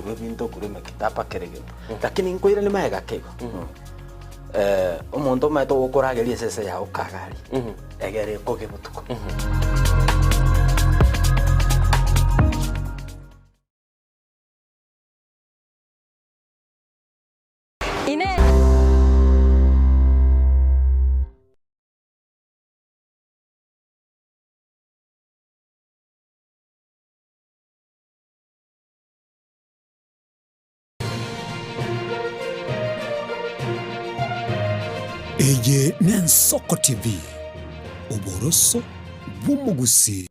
kurwe binto kurwe kitapa kerege lakini nkoire ni maega kego omuntu maito gukurageria sese ya ukagari egere koge butuko Eye Nensoko TV Uboroso bw'umugusi.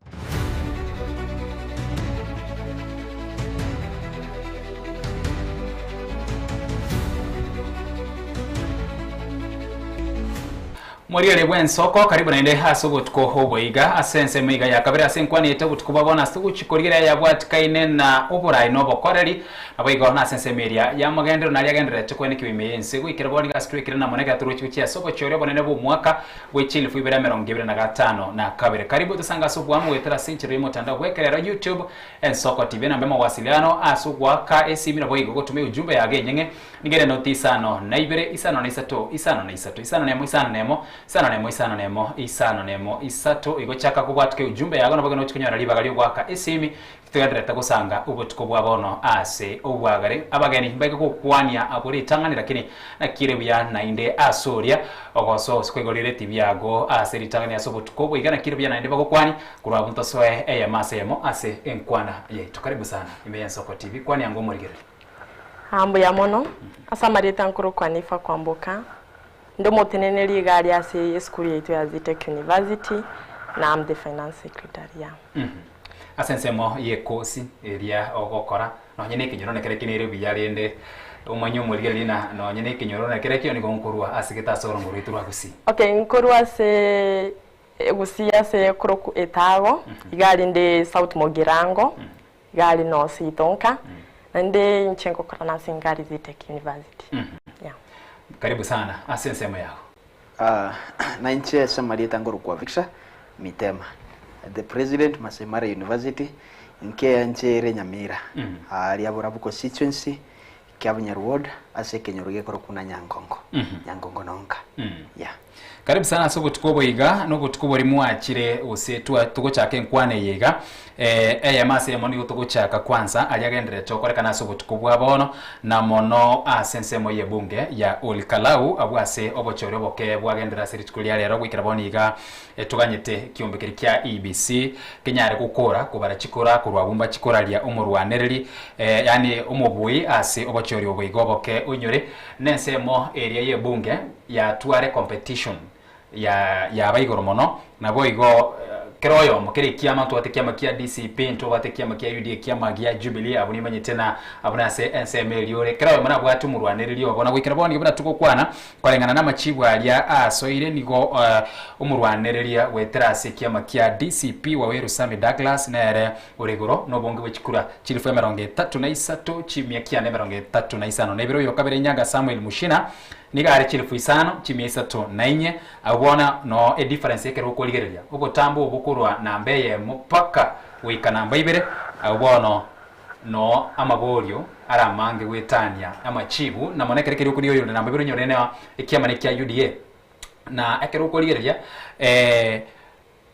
Muriere bw'ensoko karibu naende hasi obutuko obwoiga asense meiga yakabere asenkwani ete obutuko babona siguchikorigera yabwatikaine na oborai nobokoreri aboiga na asense meria yamagendero nari agendere chikwene kiwime yense gwikira boni gastwikira na moneka turuchi chia soko chore bonene bo mwaka wechilifu ibera 2025 na kabere karibu tusanga sobwamu wetera sinchiro mutandao gwekerera YouTube Ensoko TV na mbema wasiliano asugwa ka esimira boiga gotume ujumbe yage nyenge nigere notisano na ibere isano na isato isano na isato isano nemo isano nemo isato igochaka kubwatuke ujumbe yago nabaga no chikunyara libagali gwaka esimi tugendera gusanga ubutuko bwabono ase obwagare abageni mbega kokwania aburi tangani lakini nakire bya nainde asoria ogoso sikwegolire tibyago ase ritangani asobutuko bwigana kire bya nainde bagokwani kurwa bunto soe eyamasemo ase enkwana ye tukaribu sana Ensoko TV kwani yango murigere hambo ya mono asamarita nkuru kwanifa kwamboka ndo moteneneri gari ase school yetu ya Zitech University na am the finance secretary. Asensemo yekosi eria ogokora no nyene kinyoro nekere kinere biyarende umanyo murigeri na no nyene kinyoro nekere kiyo nigonkurwa asigeta soro nguritu rwagusi. Okay, nkurwa se gusia se kroku etago igari nde South Mogirango igari no sitonka nde nchenko kana singari Zitech University. Yeah. Karibu sana asensemo yao. Na nche Samarita ngoro kwa Victor Mitema the president Masemara University nke nche Nyamira ali aburabu constituency Kyabunyar ward ase kenyoruge koro kuna Nyangongo Nyangongo nonka yeah. Karibu sana sobo tukoboiga no gutuko limu akire ose tugochake nkwane yega yamase moni gutugochaka kwanza aliagendere chokorekana sobo tukobwabono na mono asensemo yebunge ya Olkalau abwase obochore boke bwagendera siritukulia lero gwikira boniga tuganyete kiombekeri kya EBC kenyare gukora kubara chikora kurwabumba chikora lia umurwanereri yani umubui ase obochore oboiga boke unyore nensemo area yebunge ya tuare competition ya baigoro mono na boigo keroyo mukere kiama to atekiama kia DCP to atekiama kia UD kiama gia Jubilee abuni manye tena abuna se NCML yore keroyo mona bwatu murwanereri obona gwikira boni buna tukokwana kwalengana na machibu alia asoire nigo umurwanereri wetera se kiama kia DCP waweru Sami Douglas nere uregoro no bonge wechikura chilifu 33 chimia kia 35 nebiro yokabere nyaga Samuel Mushina niga chilifu 5 chimia 34 abona no a difference yake roko ligereria ubo tambo obukurwa na mbeye mupaka wika namba ibere abono no amagorio ara mange wetania amachibu na monekere kiri kuri yo namba ibere nyone ekiama ne kya UDA na ekeroko ligereria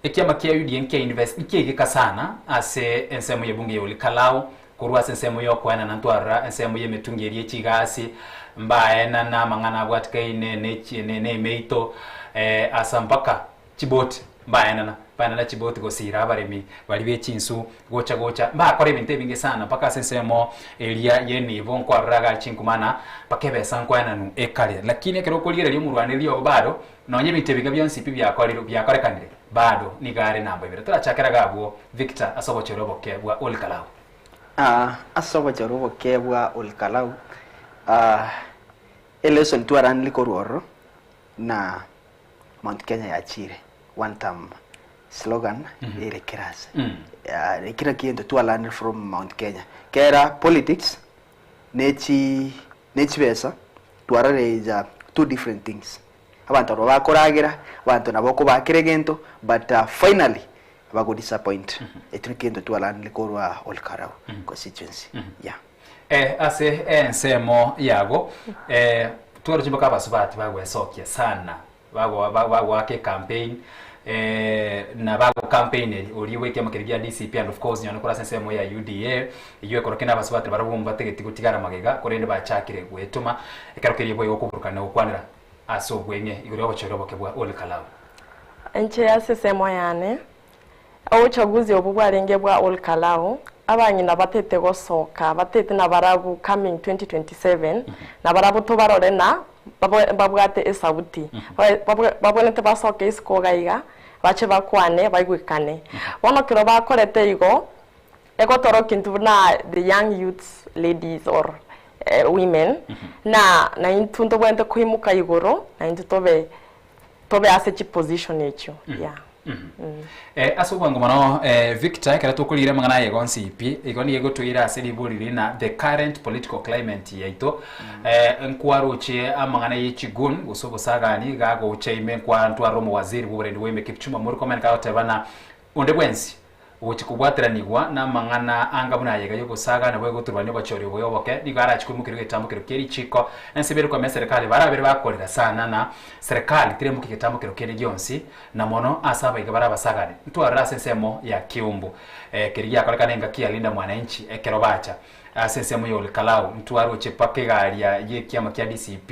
ekiama kya UDA nke university kigika sana ase ensemo yebunge yo Olkalau kurwa ensemo yo kwana na ntwara ensemo yemetungeri ekigasi mbae na mangana bwatikaine ne meito asampaka chiboti mbae na chiboti gosira baremi bali bechinsu gocha mbakore ibintu bingi sana paka sensemo elia yeni bonko araga chinkumana pakebe sankwana nu ekale lakini kero kolire lyo murwaniri yo bado nonye bintu biga byonsi byakorekanire bado nigare namba ibere turachakera gabwo Victor asobochero boke bwa Olkalau asobochero boke bwa Olkalau election tuaran likororo na Mount Kenya ya chire one term slogan irekiras rekira kiendo tualan from Mount Kenya kera politics nechi besa tuarare is two different things abantu bakoragira abantu naboko bakiregento but finally bago disappoint etrikiendo tualan likorwa Olkalau constituency yeah ase ensemo yago twaro chimba kabasubati bagwesokia sana bago campaign na bago campaign uriwe kya makirigia DCP and of course nyone kora ensemo ya UDA iwe korokena basubati barabumba tegeti gutigara magega korende bachakire gwetuma ekarokerie boyo kuburukana ukwanira aso gwenye igoro bachoroboke bwa Ole Kalau enche yase semo yane uchaguzi obu bwarenge bwa Ole Kalau abanyina batete gosoka batete na barabu coming 2027 na barabu to barorena babwate esabuti babonete basoke iskogaiga bache bakwane baigwikane bono kiro bakorete igo egotoro kintu na the young youths ladies or women na intunto bwente kuimuka igoro na intutobe ase chi position echo yeah. Aso bwango mano Victor kera tukulire mangana yego NCP igoni yego tuira selibulire na the current political climate yaito nkwaruche amangana yichigun usobo sagani gago ucheime kwa ntwaro mu waziri burendi weme Kipchumba Murkomen ka otebana onde bwensi uchikubwatiranigwa na mangana anga buna yega yo gusaga na bwego turwanye bachori boyoboke nigara chikumukiro getambukiro keri chiko nsebere kwa serikali barabere bakorera sana na serikali tire mukigitambukiro keri gyonsi na mono asaba igabara basagane ntwara sensemo ya Kiumbu keri yakolekana enga kialinda mwananchi ekero bacha sensemo yo Ole Kalau ntwaro chepake garia ye kiama kya DCP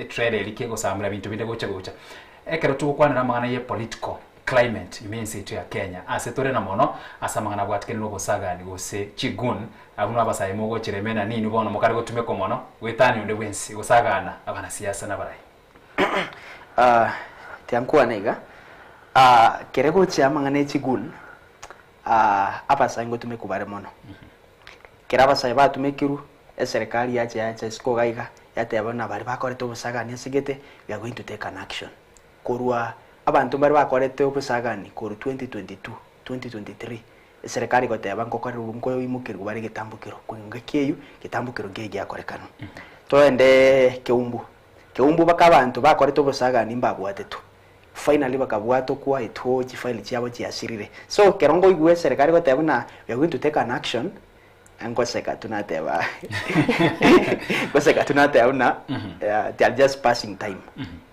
trade likego samura bintu binde gocha ekero tukwanira mangana ye political climate imense itu ya Kenya asetore na mono asamangana bwatikeni no gusagani gose chigun abuno abasaye mogo chiremena nini bono mukari gotume ko mono wetani onde wensi gusagana abana siasa na barai tiamkuwa nega kerego chiamangane chigun abasaye ngotume kubare mono keraba saye batumekiru serikali yache skogaiga yatebana bari bakorete obusagani sigete we are going to take an action korwa abantu bari bakorete obusagani koru 2022 2023 serikali goteba ngo imukirwa bari gitambukiro kunga kiyu gitambukiro ngege yakorekana to ende Kiumbu bakabantu bakorete obusagani mbabwatetu finally bakabwato kwa itoji file cyabo cyasirire so kerongo igwe serikali goteba na we are going to take an action angoseka tunateba goseka tunateba na they are just passing time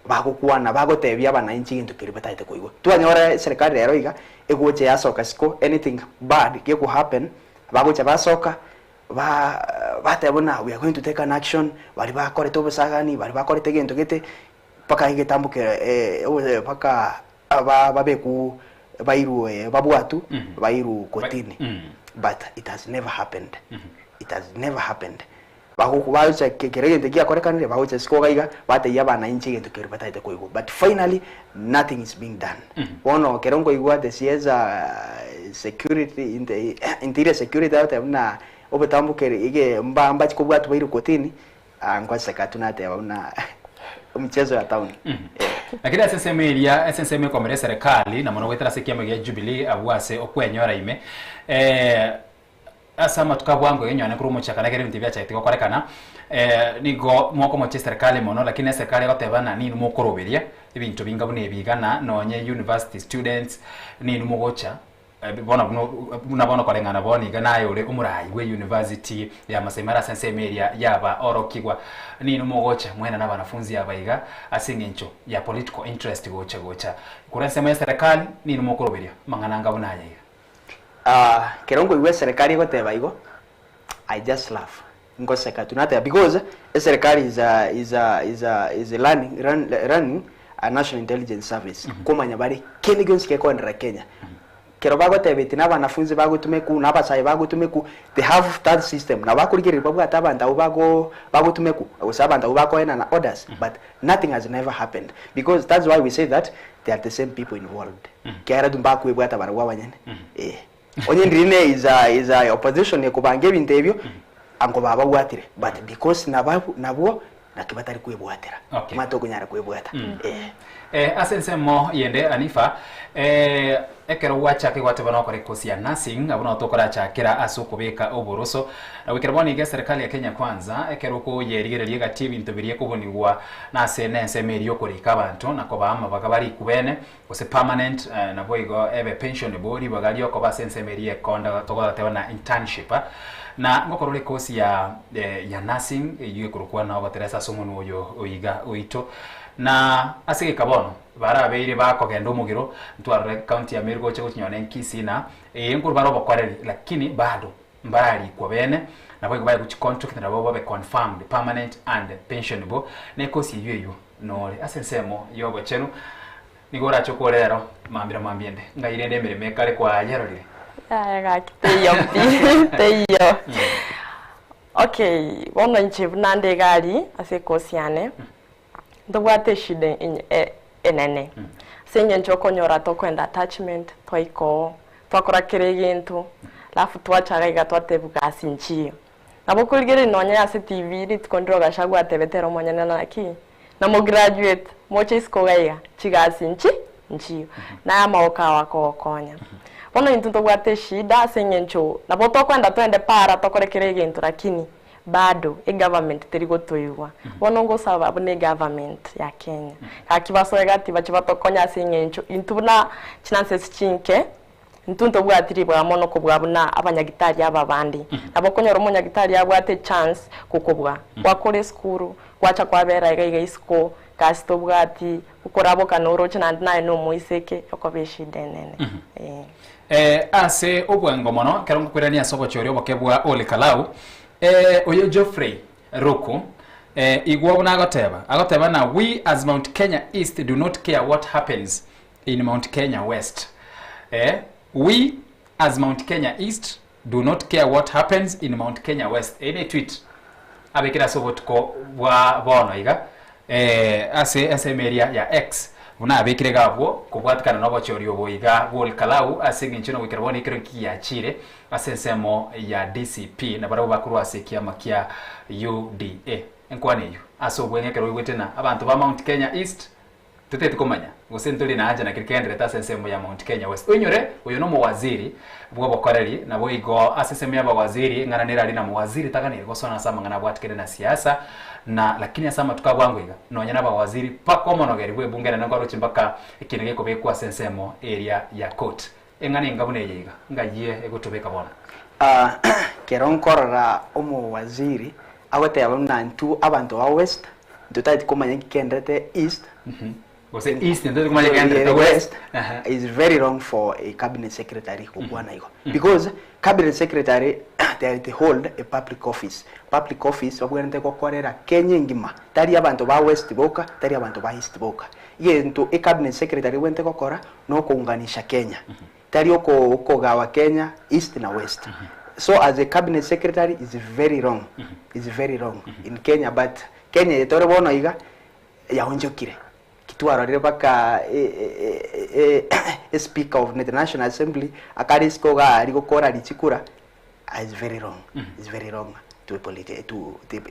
bagokuana bagotebia abananchi into kiribataite koigo twanyora serikali rero iga egoche yasoka siko anything bad ke ku happen bagocha basoka batebona we are going to take an action bari bakorete obusagani bari bakorete gento gete paka igetambuke paka babeku bairu babwatu bairu kotini but it has never happened it has never happened bahukubaza kekerende kia korekanire bahucha skogaiga bate yabana inchi gento keribataite koigo but finally nothing is being done ono kerongo igwa the sieza security in the interior security out na obetambuke ige mbamba chikobwatu bairu kotini angwaseka tunate una mchezo ya town lakini SSM kwa serikali na mwana wetera sekiama ya Jubilee abwase okwenyora ime asama tukabwango yenyane kuri muchakana kere ntibya chaitiko korekana nigo mwoko moche serikali mono lakini serikali gotebana nini mukoroberia ibintu bingabune bigana nonye university students nini mugocha bona kolengana boni ganayo ule umurayi we university ya Masemara SSM yaba orokigwa nini mugocha mwena na banafunzi abaiga asingencho ya political interest gocha kurasema serikali nini mukoroberia mangana ngabona yayiga kerongo iwe serikali goteba igo I just laugh ngoseka tunate because serikali is running a national intelligence service komanya bari kenigonsi ke kontra Kenya kero bagotebeti n'abanafunzi bagutumeku n'abasaye bagutumeku they have that system na bakurigirira babwata abantu bagutumeku usabanta ubakoena na orders but nothing has never happened because that's why we say that they are the same people involved kera dumbaku ebwata barwa banyene onye ndrine is a opposition yekubange bintu ebyo ango baba bwatire but because nabo nakibatari kwebwatira mato kunyara kwebwata asensemo yende anifa ekero wacha ke gwate bana kore kosia nursing abuna otokora chakira asukubeka oboroso na wikeraboni ge serikali ya Kenya kwanza ekero ko yerigererie gati bintu biriye kubonigwa na senense meriyo kurika abantu na kobama bakabari kubene kose permanent na boigo ebe pension body bagalio ko basense meriye konda tokola tebana internship na ngokorore kosi ya nursing yuye kurukwa na bateresa somo uyo oiga oito na asige kabono barabeire bakogenda omugiro ntwarre county ya Meru goche gochinyone nkisina nguru baro bakwareri lakini bado mbari kwa bene na bwo baye contract na babo babe confirmed permanent and pensionable ne kosi yuyo nore asensemo yogo chenu nigora chokorero mambira mambiende ngairende mirime kare kwa yerorire ga kiteyo teyo okay wono nchivu nande gari ase kosiane ndobwate shide enene senye nchokonyora to kwenda attachment twaiko twakora kiregintu lafu twachaga igatwatebuka asinchio nabokurigere nonya ase TV ritondro gashagwa tebetero monyana naki na mo graduate moche iskogaiga chigasinchi nchio na maoka wako konya bono intunto gwate shida senye ncho naboto kwenda twende para tokorekere gintu lakini bado government terigo toywa bono ngo sababu ne government ya Kenya akibasoega ati bachibatokonya senye ncho intubuna chinanses chinke ntunto bwatiri bwa mono kubwabuna abanyagitari ababandi abokonyora umunyagitari yabwate chance kukubwa wakore skuru kwacha kwabera iga isko kasto bwati ukorabo kanoro chinandi naye no muiseke yokobeshi denene ase obwango mono karongo kwirania sobo chori obokebwa Ole Kalau oyo Geoffrey Roku igwo na agoteba na we as Mount Kenya East do not care what happens in Mount Kenya West. We as Mount Kenya East do not care what happens in Mount Kenya West. Any tweet abekira sobotko wa bono iga ase media ya X una abekire gabo kubwatikana nobo chori oboiga Ole Kalau ase nginchino wikirabona ikiroki ya chire asensemo ya DCP na barabo bakuru asekia makia UDA enkwane yo aso bwenge kero witena abantu ba Mount Kenya East tutete komanya gusentuli na haja na kirikendre tasensemo ya Mount Kenya West onyore uyo no muwaziri bwo bokoreri na boigo asesemo ya bawaziri ngana nera ali na muwaziri takanire gosona sama ngana bwatikere na siasa na lakini asama tukabwangoiga nonyana bawaziri pakomonogeri bwe bungera nangwaro chimbaka ikinege kobekwa sensemo area ya court engane ngabune yiga ngaye egotobeka bona keronkorora omuwaziri agote abamnantu abantu wa west tutati komanya kikendete east Gose east ndio kumanya kikendete west is very wrong for a cabinet secretary kubwana iko because cabinet secretary they hold a public office wabwente kokorera Kenya ngima tari abantu ba west boka tari abantu ba east boka yento a cabinet secretary wente kokora no kuunganisha Kenya tari uko gawa Kenya east na west so as a cabinet secretary is very wrong in Kenya but Kenya yetore bono iga yaonjokire kitwaro rire baka speaker of the National Assembly akarisko ga ari gukora richikura is very wrong to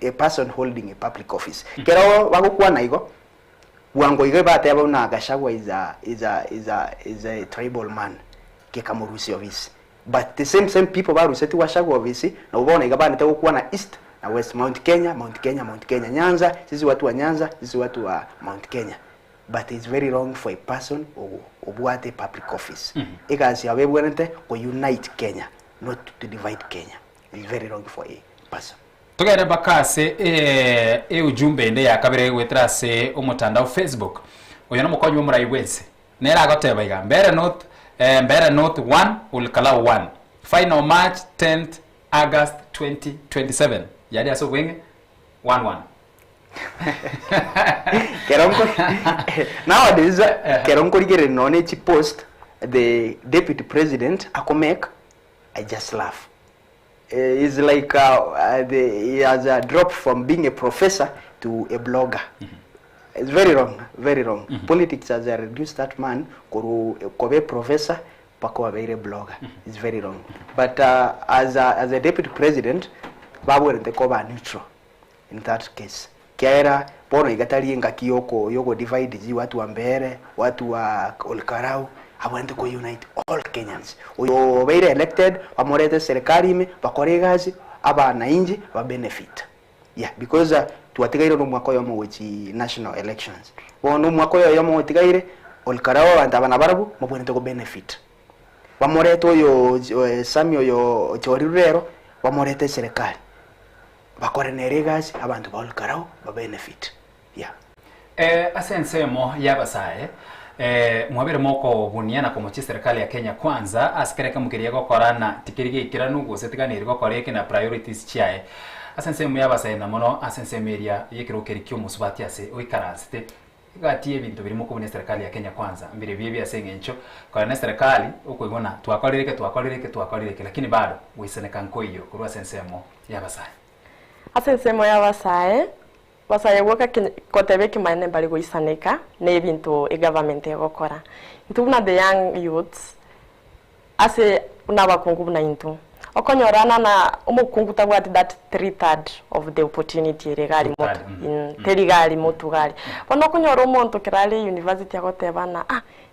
a person holding a public office kero bagukwana igo wango igo bate abona Gachagua is a tribal man ke kamurusi office but the same people baruseti Gachagua office na ubona igabana tekukwana east na west Mount Kenya Nyanza sisi watu wa Nyanza sisi watu wa Mount Kenya but it's very wrong for a person obwate public office ikasi abebwenete ko unite Kenya not to divide Kenya. It's very wrong for a person. Tugere bakase ujumbe ende ya kabere wetrase omutandao Facebook oyo no mukonyi umurai wense nera agoteba iga mbere note 1 Ole Kalau 1 final match 10th August 2027 yadi aso wenge 1-1 Keronko nowadays Keronko ligere none chi post the deputy president akomek I just laugh. It's like he has a drop from being a professor to a blogger. It's very wrong. Politics has reduced that man kobe professor pako a blogger. It's very wrong. But as a deputy president, babu rente koba neutral in that case. Kiera pono igatari ngaki yoko divide ji watu wa Mbere, watu wa Ole Kalau abwente ko unite all Kenyans. Oyo beire elected bamorete serikali ime bakoregazi abana inji ba benefit. Yeah, because tuwatigaire no mwako yo mwechi national elections. Wono mwako yo mo tigaire Ole Kalau abantu abana barabu mabwente ko benefit. Bamorete oyo Samuel yo chori rero bamorete serikali bakore neregas abantu baolkarao ba benefit yeah. Asensemo yabasaye mwabere moko buniana komochi serikali ya Kenya kwanza asikereka mukiria gokorana tikirige ikiranu gusetiganira gokoreke na priorities chiae asensemo yabasaye na mono asensemeria yekirokeri kyo musubati ase oikaraste gati ebintu birimo kubune serikali ya Kenya kwanza mbere bibi asengencho kwa na serikali ukwibona twakorereke lakini bado wiseneka nkoyo kurwa asensemo yabasaye basaye woka kotebe kimaine bali goisaneka ne bintu government egokora ntubuna the young youths ase unabakungu buna intu okonyorana na umukungu tagwati that 3/3 of the opportunity regali moto in terigali moto gali bono kunyora umuntu kirali university agotebana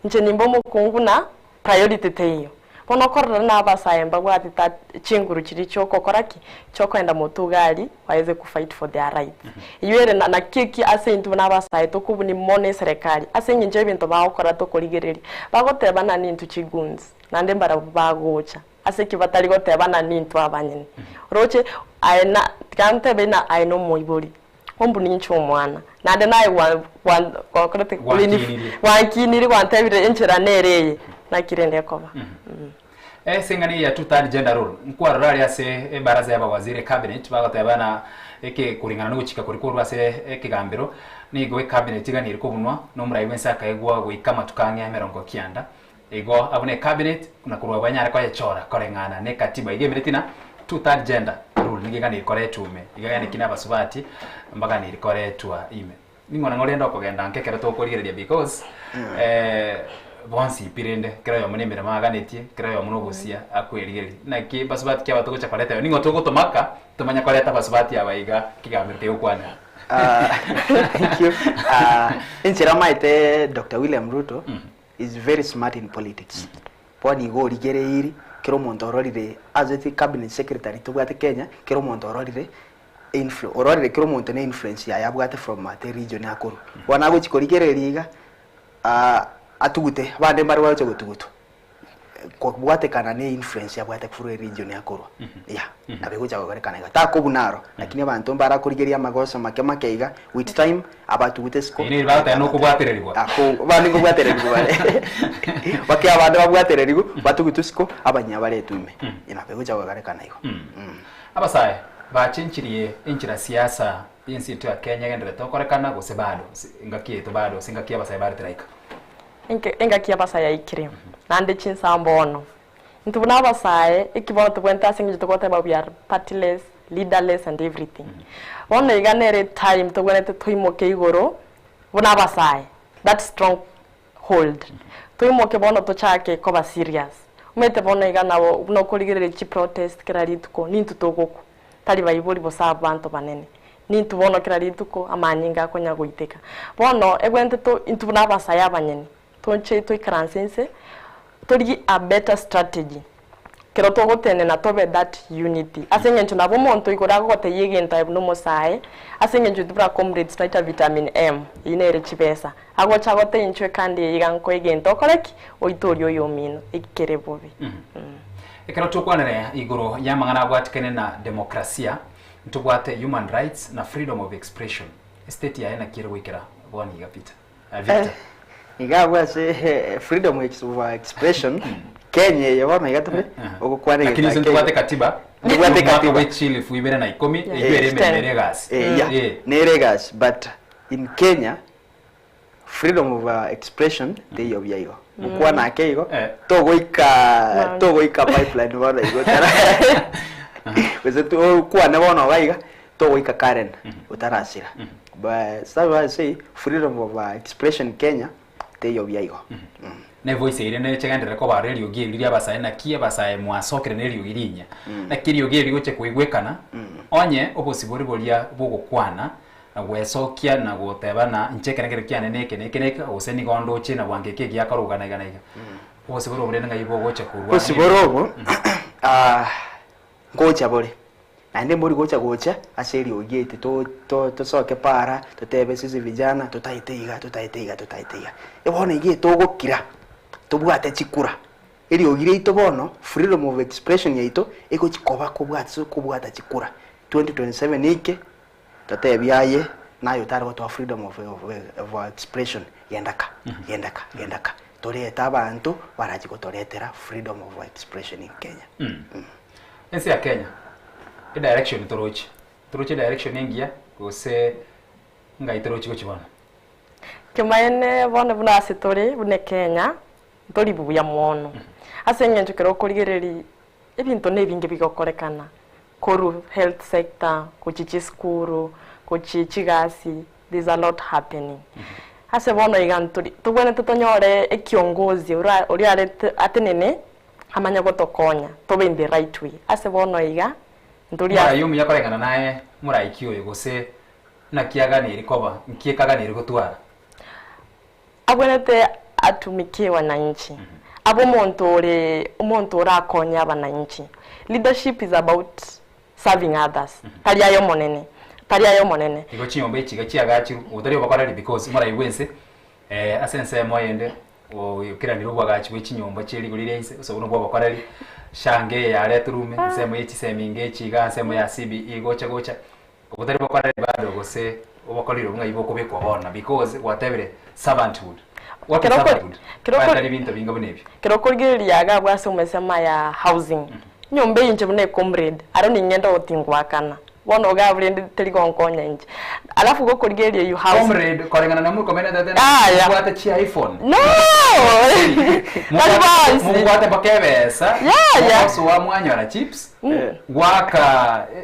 nje nimbo mukungu na priority teyo bono korora na basaye mbagwati that chinguru chiri choko koraki choko enda moto gali waweze ku fight for their rights yere na kiki ase intu na basaye to kubuni mone serikali ase nje bintu baokora to koligereri bagotebana nintu chigunzi nande mbara bagocha ase kibatali gotebana nintu abanyene roche aina kante bena aino moibori ombu ninchu omwana nande naye wan kokorete kulini wankiniri kwantebire enchera nereye nakirende koba singani ya 2/3 gender role nkwara ase baraza ya bawaziri cabinet bagotebana kulingana no guchika kurikorwa ase kigambiro nigo cabinet iganire kubunwa no murayi wensa akaegwa gwikama tukangya 90 ego abone cabinet kuna kurwa banyara kwa yachora korengana ne katiba igemeretina 2/3 gender rule nigigani ikore tume igagani kina basubati mbaga ni ikore twa ime ningona ngorenda kugenda nkekera to korigereria because bonsi pirende kera yo munembere maganetie kera yo munogusia akwerigeri na ki basubati kya batogocha koreta ningo togotomaka tumanya koreta basubati abaiga kigamete ukwana thank you inchira maite Dr. William Ruto is very smart in politics poni go rigereiri kero muntu ororire as a cabinet secretary to bwate Kenya kero muntu ororire ororire kero muntu ne influence ya bwate from the region yakuru wana go chikorigereriga atugute bande mbari wacho gutugutu kwa bwate kana ne influence ya bwate kufuru region yakuru yeah nabekuja gorekana ta ko bunaro lakini abantu mbara kurigeria magoso makeiga with time abatugute siko ini bata no kubwatererwa ako bandi kubwatererwa bale bake abantu babwatererwa batugutu siko abanya bare tume inabekuja gorekana iko abasaye bachinchiriye inchira siasa insitu ya Kenya gendere to korekana gose bado ngakie to bado singakie abasaye bare teraika engaki abasaye ikire nande chinsambono ntubuna abasaye ikibono tubwenta singi tukote ba we are partyless leaderless and everything bona iganere time tubwene tuimoke igoro bona abasaye that strong hold tuimoke bono to chake ko ba serious umete bona iganawo no kuligere chi protest kirarituko nintu togoko tali bayiboli bosa abantu banene nintu bono kirarituko amanyinga konya goiteka bono egwente to intubuna abasaye abanyene tonche to ikransense tori a better strategy kero to gotene na tobe that unity asengencho nabo monto ikora gote yegenta no mosae asengencho dubra comrades taita vitamin M inere chibesa agocha gote inchwe kandi yiganko egento koreki oitorio yomino ikere bobi ekero tukwanere igoro yamangana bwatikene na demokrasia ntubwate human rights na freedom of expression state ya ena kire wikera bwani igapita Victor igabwa se freedom of expression Kenya yabona igatume okukwane lakini ntubwate katiba ntubwate katiba wechili fuibere na 10 ibere meregas neregas but in Kenya freedom of expression they yobiyo mukwana akeigo togoika pipeline bona igotara wese to kwana bona waiga togoika Karen utarasira but so say freedom of expression Kenya they yobiyo ne voice ire ne chegendere ko barelio giri abasaye na kia basaye mwasokere ne rio irinya na kirio giri goche kuigwekana onye obosibori boria bugukwana na gwesokia na gutebana nchekerekere kiane neke oseni gondo china bwangeke gya karugana igana iga obosibori obure nga ibo goche kurwa obosibori obo gocha bore nande muri gocha aseri ogete to soke para totebe sisi vijana tutaiteiga ebona ige togokira tubwate chikura eri ogire ito bono freedom of expression yaito eko chikoba kubwata chikura 2027 ike tatebyaye nayo tari goto freedom of expression yendaka toreta abantu baraji gotoretera freedom of expression in Kenya. Ensi ya Kenya direction torochi direction engia gose ngai torochi gochibana kimaene bone buna sitori bune Kenya tori buya mono asenge njukero kurigereri ebintu nebinge bigokorekana koru health sector kuchichi skuru kuchichi gasi there's a lot happening ase bono iganturi tubone tutonyore ekiongozi uri atenene amanya gotokonya tobe in the right way ase bono iga nduri ayumi yakorekana naye muraikio gose nakiaganiri koba nkiekaganiri gotwara abonete atumikie wananchi abo umuntu urakonya abananchi. Leadership is about serving others tari ayo monene igo chiombe chigachiagachiru utari obakorari because mara iwense asense moyende o yokiraniro bwagachi bw'ichinyomba chiri gurire ise so no bwabakorari shange ya retrume semo yechiseminge chiga semo ya CBE gocha ubutari bakorari bado gose obakoriro bunga iboko bekwa bona because whatever servanthood what is servanthood kirokori bintu bingabunebyo kirokori yaga bwase umesema ya housing nyombe inje bune comrade aroni ngenda otingwakana bono gabrende teligonkonya inje alafu go kurgerie you house comrade korengana na muri komena dada bwate chi iPhone no mungwate bakebesa so wa mwanyora chips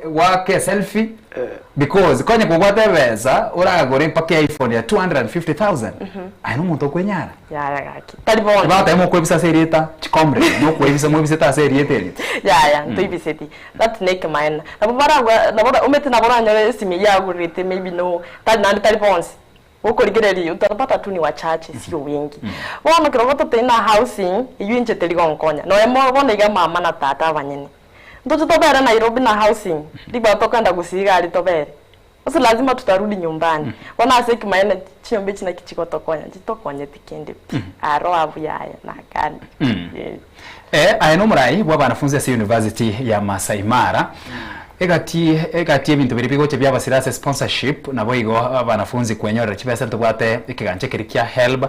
wake selfie because konye kugwate besa uragore pake iPhone ya 250,000 aino muntu kwenyara gaki talibona bata imo kwebisa serieta chikomre no kwebisa mwebisa ta serieta ntoibiseti that make mine nabora umete nabora nyore simi yagurite maybe no talibons ukorigereri utapata tu ni wachache sio wengi wana kirogoto tena housing yinje teligonkonya no emo bona iga mama na tata banyene ndoto tobera Nairobi na housing liba tokanda kusiga ali tobere sasa lazima tutarudi nyumbani wana aseki maana chiombe china kichiko tokonya jitokonye tikende aro abu yaya na kani aino murai bwa banafunzi ya University ya Masai Mara egati ebintu biri bigoche bya basirase sponsorship nabo igo abanafunzi kwenyorera kibesa ntubate ikiganche kirikia help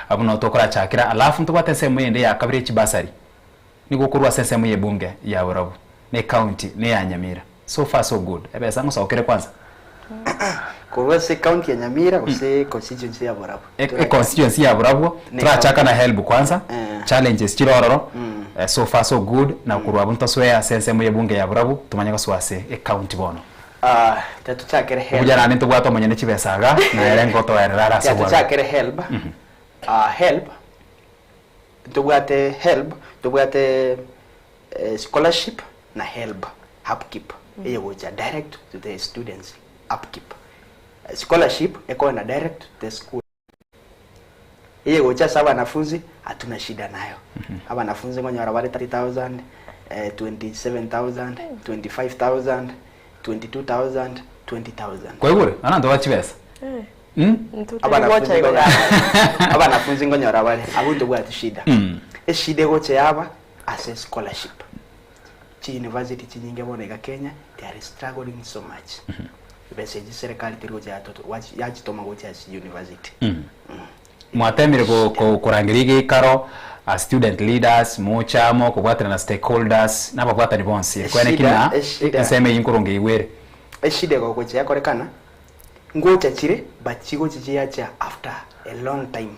abuno tokora chakira alafu ntubate semu yende ya kabiri chibasari niko kurwa sesemu ye bunge ya Burabu ne county ne ya Nyamira so far so good ebesa ngusokere kwanza kurwa se county ya Nyamira use constituency ya Burabu constituency ya Burabu turachaka na help kwanza challenges chirororo so far so good na kurwa bunto swea sesemu ye bunge ya Burabu tumanyaka swase county bono tatuchakere help ujana nintu bwato monyene chibesaga na erengo to erara so tatuchakere help help tubwate scholarship na help upkeep eye goja direct to the students upkeep scholarship eko na direct to the school eye goja saba wanafunzi hatuna shida nayo aba wanafunzi ngonyora wale 30,000 27,000 25,000 22,000 20,000 kwa hiyo ana ndo wachibesa aba nafunzi ngonyora wale abuntu bwati shida eshide goche yaba as a scholarship chi university chinyinge boneka Kenya they are struggling so much beseji serikali tiroje atoto yachitoma goche as university mwatemire ko kurangirige karo as student leaders mochamo kubwatana na stakeholders nababwata ni bonsi kwene kina nseme yinkuronge iwere eshide goche yakorekana ngocha chire bachigo chichiacha after a long time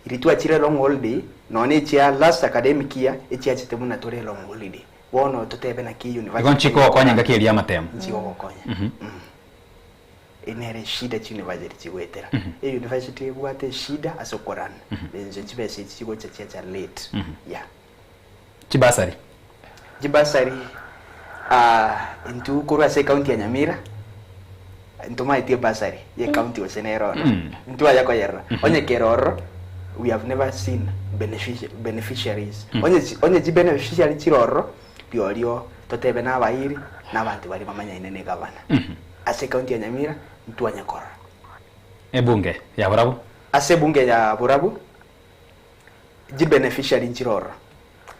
iritua chire long holiday none chia last academic year echiachite muna tore long holiday wono totebe na ki university igonchiko konya ngakiri amatemo chiko konya inere shida chi university chigwetera university bwate shida asokorana benzo chibese chigo chacha late chibasari into kurwa se county ya Nyamira ntoma itie basari ye county osenero ntua yako yerra onye keroro we have never seen beneficiaries onye ji beneficiary chiroro biorio totebe na bairi na bantu bari mamanya inene gavana ase county ya Nyamira ntua nyakora bunge ya Burabu ase bunge ya Burabu ji beneficiary chiroro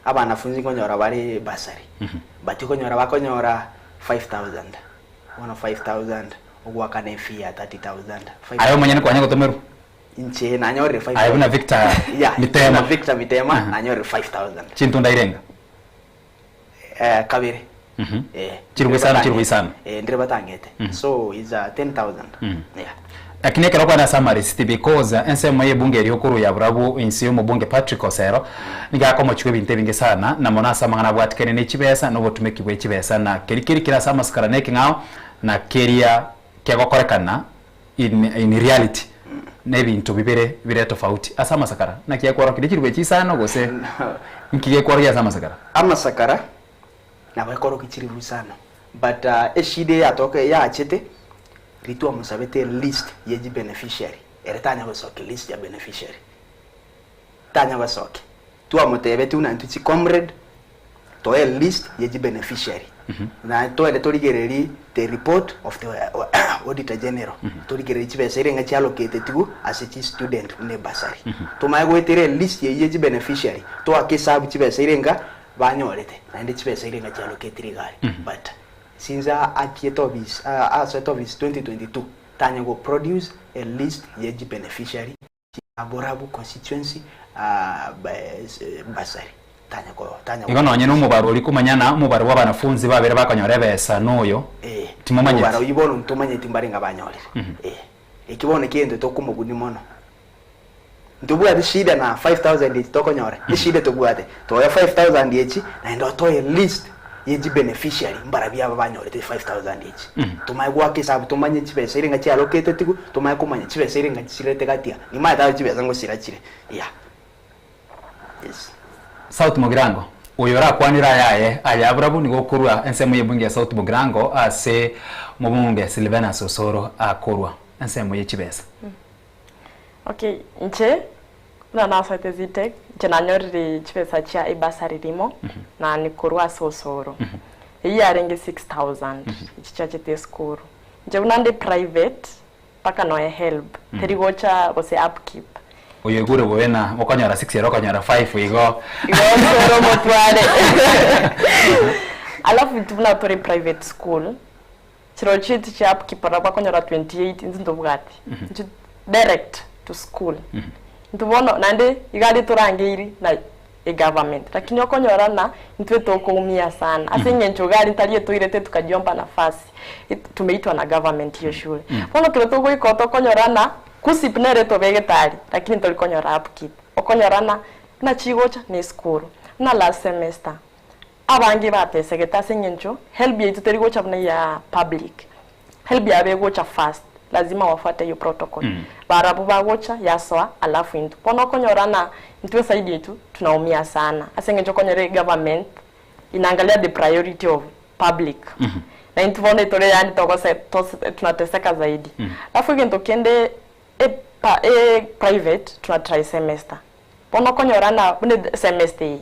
abanafunzi konyora bari basari bati konyora bakonyora 5000 one of 5000 ogwaka ne fee ya 30000 ayo manyane kwanya gotomeru inche nanyore 5000 ayo na Victor mitema nanyore 5000 chintu ndairenga kabiri chirugwe sana ndire batangete so is 10000 yeah. Lakini kero kwa na summary because ensemo ye bunge eri okuru ya burabu insiyo mu bunge Patrick Osero niga ko mochwe binte binge sana na mona samangana bwatikene ne chibesa no botumeki bwe chibesa na keri kira sama skara neki ngao na keria kyagokorekana in reality ne bintu bibere tofauti asama sakara na kiya kwaro kiri kirwe chisano gose nkige kwaro ya sama sakara ama sakara na bakoro kichiri busana but eshide atoke ya achete ritu amusabete list yeji beneficiary eretanya basoke list ya beneficiary tanya basoke tu amutebe tu na ntuchi comrade to a list yeji beneficiary na to ele torigereri the report of the auditor general torigereri chibesere nga allocate tu as a student ne basari to mago etere list yeji beneficiary to akesabu chibesere nga banyorete na ndi chibesere nga allocate rigari but since at office as at office 2022 tanya go produce a list yeji beneficiary aborabu constituency basari tanya igono nyene umubaro uri kumanyana umubaro w'abanafunzi babere bakanyore besa noyo timumanye umubaro yibona ntumanye timbari ngabanyorere ikibone kende to kumuguni mono ndubu ati shida na 5000 itokonyore ishida tobwate to ya 5000 yechi na ndo to a list yeji beneficiary mbara bya banyorete 5000 yechi tumaye gwake sabu tumanye chibese irenga chi allocate tiku tumaye kumanye chibese irenga chirete gatia ni mata chibese ngo sirachire yeah yes South Mugirango uyora kwanira yaye ayaburabu ni gokurwa ensemo yebungi ya South Mugirango ase mubumbe Silvana Sosoro akorwa ensemo yechibesa okay nche na nasate zitek jananyori chibesa cha ibasari rimo na nikorwa Sosoro iyi arenge 6000 ichichache te skuru nje unande private paka no help terigocha bose upkeep oyo gure wena okanyara 6 yero okanyara 5 igo soro motware alafu tubuna tore private school chiro chiti cha upkeep para bakonyara 28 nzindo bwati direct to school ntubono nande igali turangeiri na government lakini okonyora na ntwe tokoumia sana asenye nchogali ntaliye toirete tukajomba nafasi tumeitwa na government hiyo shule bono kireto go ikoto konyorana kusipnere to vegetari lakini tolikonyora upkeep okonyorana na chigocha ni school na last semester abangi batesegeta asenye ncho help yetu terigocha bna ya public help ya begocha fast lazima wafuate hiyo protocol barabu bagocha yaswa alafu into pono konyorana ntwe side yetu tunaumia sana asenge chokonyere government inaangalia the priority of public na intuvone tore yani tokose tunateseka zaidi alafu gento kende private tuna try semester pono konyorana bune semester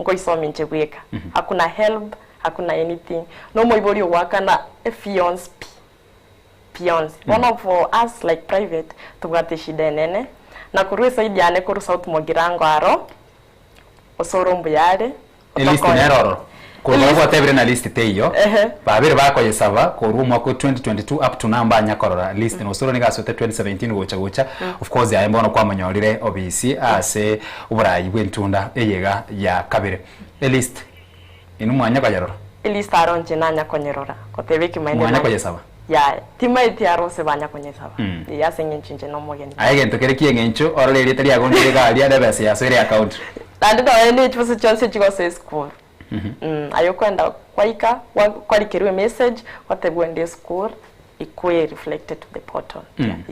ngo isomi nchegweka hakuna help hakuna anything no moibori wakana fiance pions one for us like private tugate shida nene na kurwe saidi ane kuru South Mugirango aro osoro mbuyare list neroro kuruwa kwa tebre na list teyo babere bako yesava kuruma ko 2022 up to namba nyakorora list no soro nigasote 2017 gocha of course ya mbono kwa manyorire obisi ase uburayi bwentunda eyega ya kabere list inu mwanya kayarora list aronje nanya konyerora kotebeki maende mwanya koyesava ya timaiti arose banya konyesaba ya senye nchinje no mogeni ayege ntokere kiyengencho orale ritari agondire gali ada base ya sere account ndando ene chose chose chigose school ayo kwenda kwaika kwalikeriwe message wategwende school ikwe reflected to the portal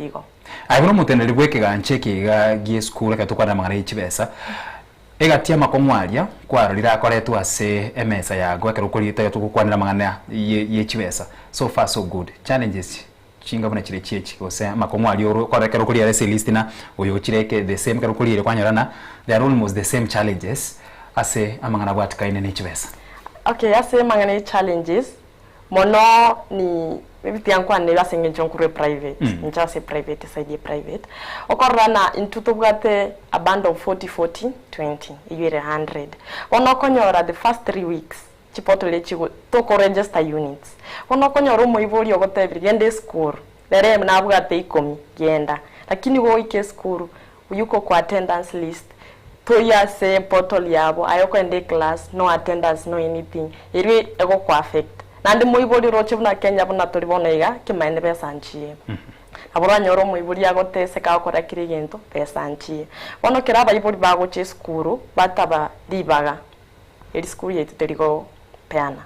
igo ayuno mutenderi bweke gancheke ga gie school ka tukwana mangara ichibesa egatia makomwalia kwaro lira akoretwa ase emesa ya gwekero kulite tukukwanira mangana ye chibesa so far so good challenges chinga buna chire chichi ose makomwali oro kwarekero kulira ase list na oyo chireke the same kero kulire kwanyorana they are almost the same challenges ase amangana bwatika ine ne chibesa okay ase mangana challenges mono ni maybe yankwa ne basinge jonkure private nja se private side private okorana intuto bwate a band of 40 20 yere 100 ono konyora the first 3 weeks chipoto lechigo to ko register units ono konyora mo ibori ogotebiri gende school lere na bwate ikomi genda lakini wo ike school uyuko kwa attendance list to ya se portal yabo ayoko ende class no attendance no anything iri ego kwa affect nandi muibori roche buna Kenya buna toribonaiga kimaine besanchie abura nyoro muibori agotese ka okora kirigento besanchie bono kiraba ibori bagoche skuru bataba libaga eri skuru yetu terigo peana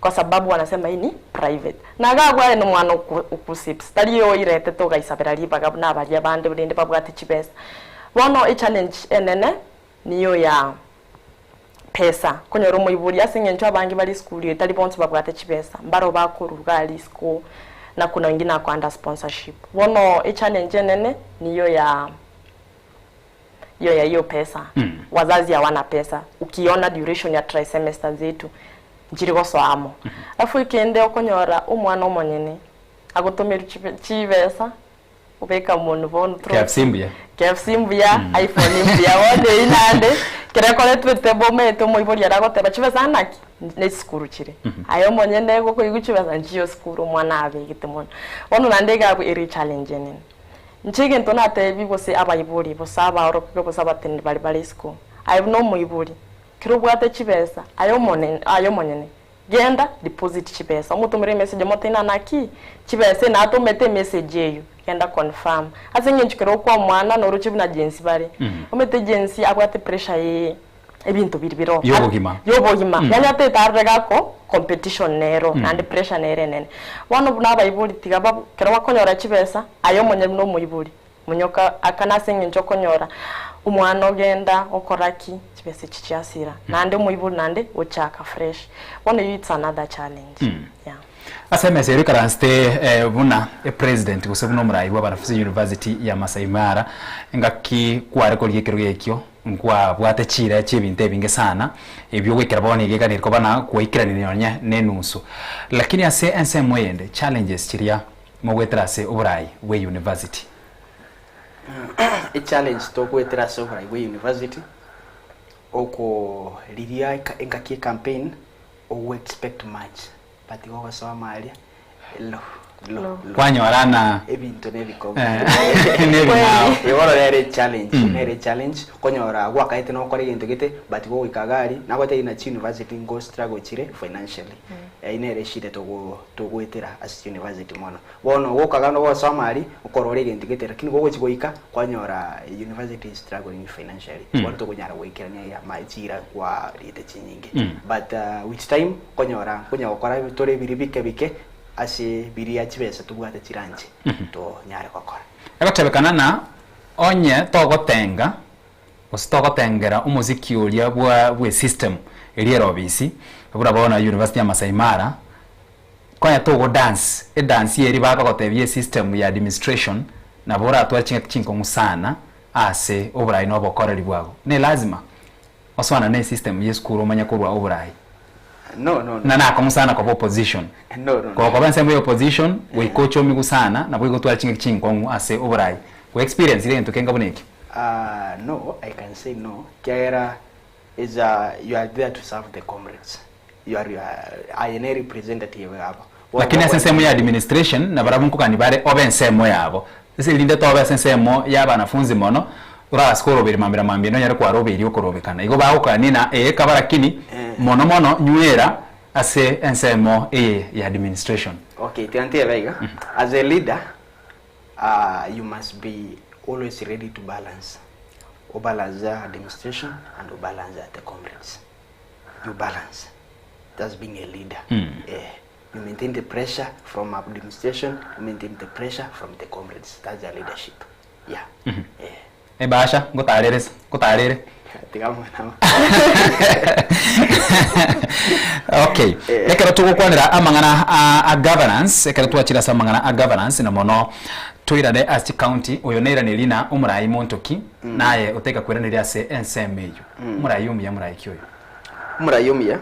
kwa sababu wanasema hii ni private nagagwa eno mwana ukusips taliyo irete to gaisabera libaga na bali abande burinde babwate chibesa bono e challenge enene niyo ya pesa konyoro muiburi asingencho abangi bali school yetali bonse babwate chibesa mbaro bakurugali school na kuna wengine akwanda sponsorship wono e challenge nene niyo ya hiyo pesa wazazi hawana pesa ukiona duration ya trimester zetu njirigo soamo afu ikende okonyora umwana omonyene agotomera chibesa ubeka muntu bono KFC mbya iPhone mbya wode inande kirekole twete bometo muibori yaragoteba chibesa naki ne skuru chire ayo monyene goko iguchibesa njiyo skuru mwana abegite mona wono nandega ku iri challenge nene nchige ntona tebi bose abayibori bosaba orope bosaba tende bali school ayo no muibori kirubwate chibesa ayo monyene genda deposit chibesa umutumire message motina naki chibesa na atomete message yeyo kenda confirm asenye nchikero kwa mwana no ruchi buna agency bari omete agency abwate pressure ye ebintu biribiro yobogima yanya te tarrega ko competition nero and pressure nere nene wano buna bayibuli tigaba kero wakonyora chibesa ayo monye no muyibuli munyoka akana senye njokonyora umwana ogenda okoraki chibese chichiasira nande muibuli nande ochaka fresh wano it's another challenge yeah asemese eri karanste buna president gusebuno murai wa Banafuzi University ya Masai Mara ngaki kware ko yekero yekyo nkwa bwate chira chebinte binge sana ebyo wekera bone yega ko bana kwikira nyonya nenusu lakini ase ense moyende challenges chiria mo wetrase uburai we university a challenge to wetrase uburai we university oko liria engaki campaign o expect much but go so malia lo kwanyorana ebintu nebikombe eboro ere challenge konyora gwakaite no kore gintu gite but go ikagari nagote ina university go struggle chire financially inere shite to gwetera as university mono bono gokaga no go samari ukorore gintu gite lakini go chigoika kwanyora university struggling financially bono to kunyara gwikirania ya majira kwa rite chinyingi but with time konyora gukora tore biribike bike ase biria chibesa tubwate chiranje to nyare kokora egotebekana na onye togotenga ositogotengera umuziki ulia bwa system eri erobisi bura bona University ya Masai Mara kwanya togo dance eri bakagotebie system ya administration na bora atwachinga chinko musana ase oburai no bokoreri bwago ne lazima oswana ne system yeskuru manya kurwa oburai no na komusana kwa opposition kwa banse mu opposition we coach omigu sana na bwo gotwara chinko ase oburai we experience ile nto kenga boneki no I can say no kera is you are there to serve the comrades you are a representative yabo lakini asensemo ya administration na barabunku kanibare obensemo yabo ese linde to obensemo ya banafunzi mono ura skoro biri mambira no nyare kwa robiri okorobekana igo bahukanina kabarakini mono nywera ase ensemo ya administration. Okay, tiantia vega as a leader you must be always ready to balance administration and balance the comrades. You balance, that's being a leader. You maintain the pressure from administration, you maintain the pressure from the comrades. That's the leadership. Yeah. Basha, gotarere. Okay. Ekera tugukwanira amangana a governance, ekera twachira samangana a governance na mono twirade as county oyonera nelina umurai montoki naye uteka kweranira se NSMU. Umurai yumya kyoyo. Umurai yumya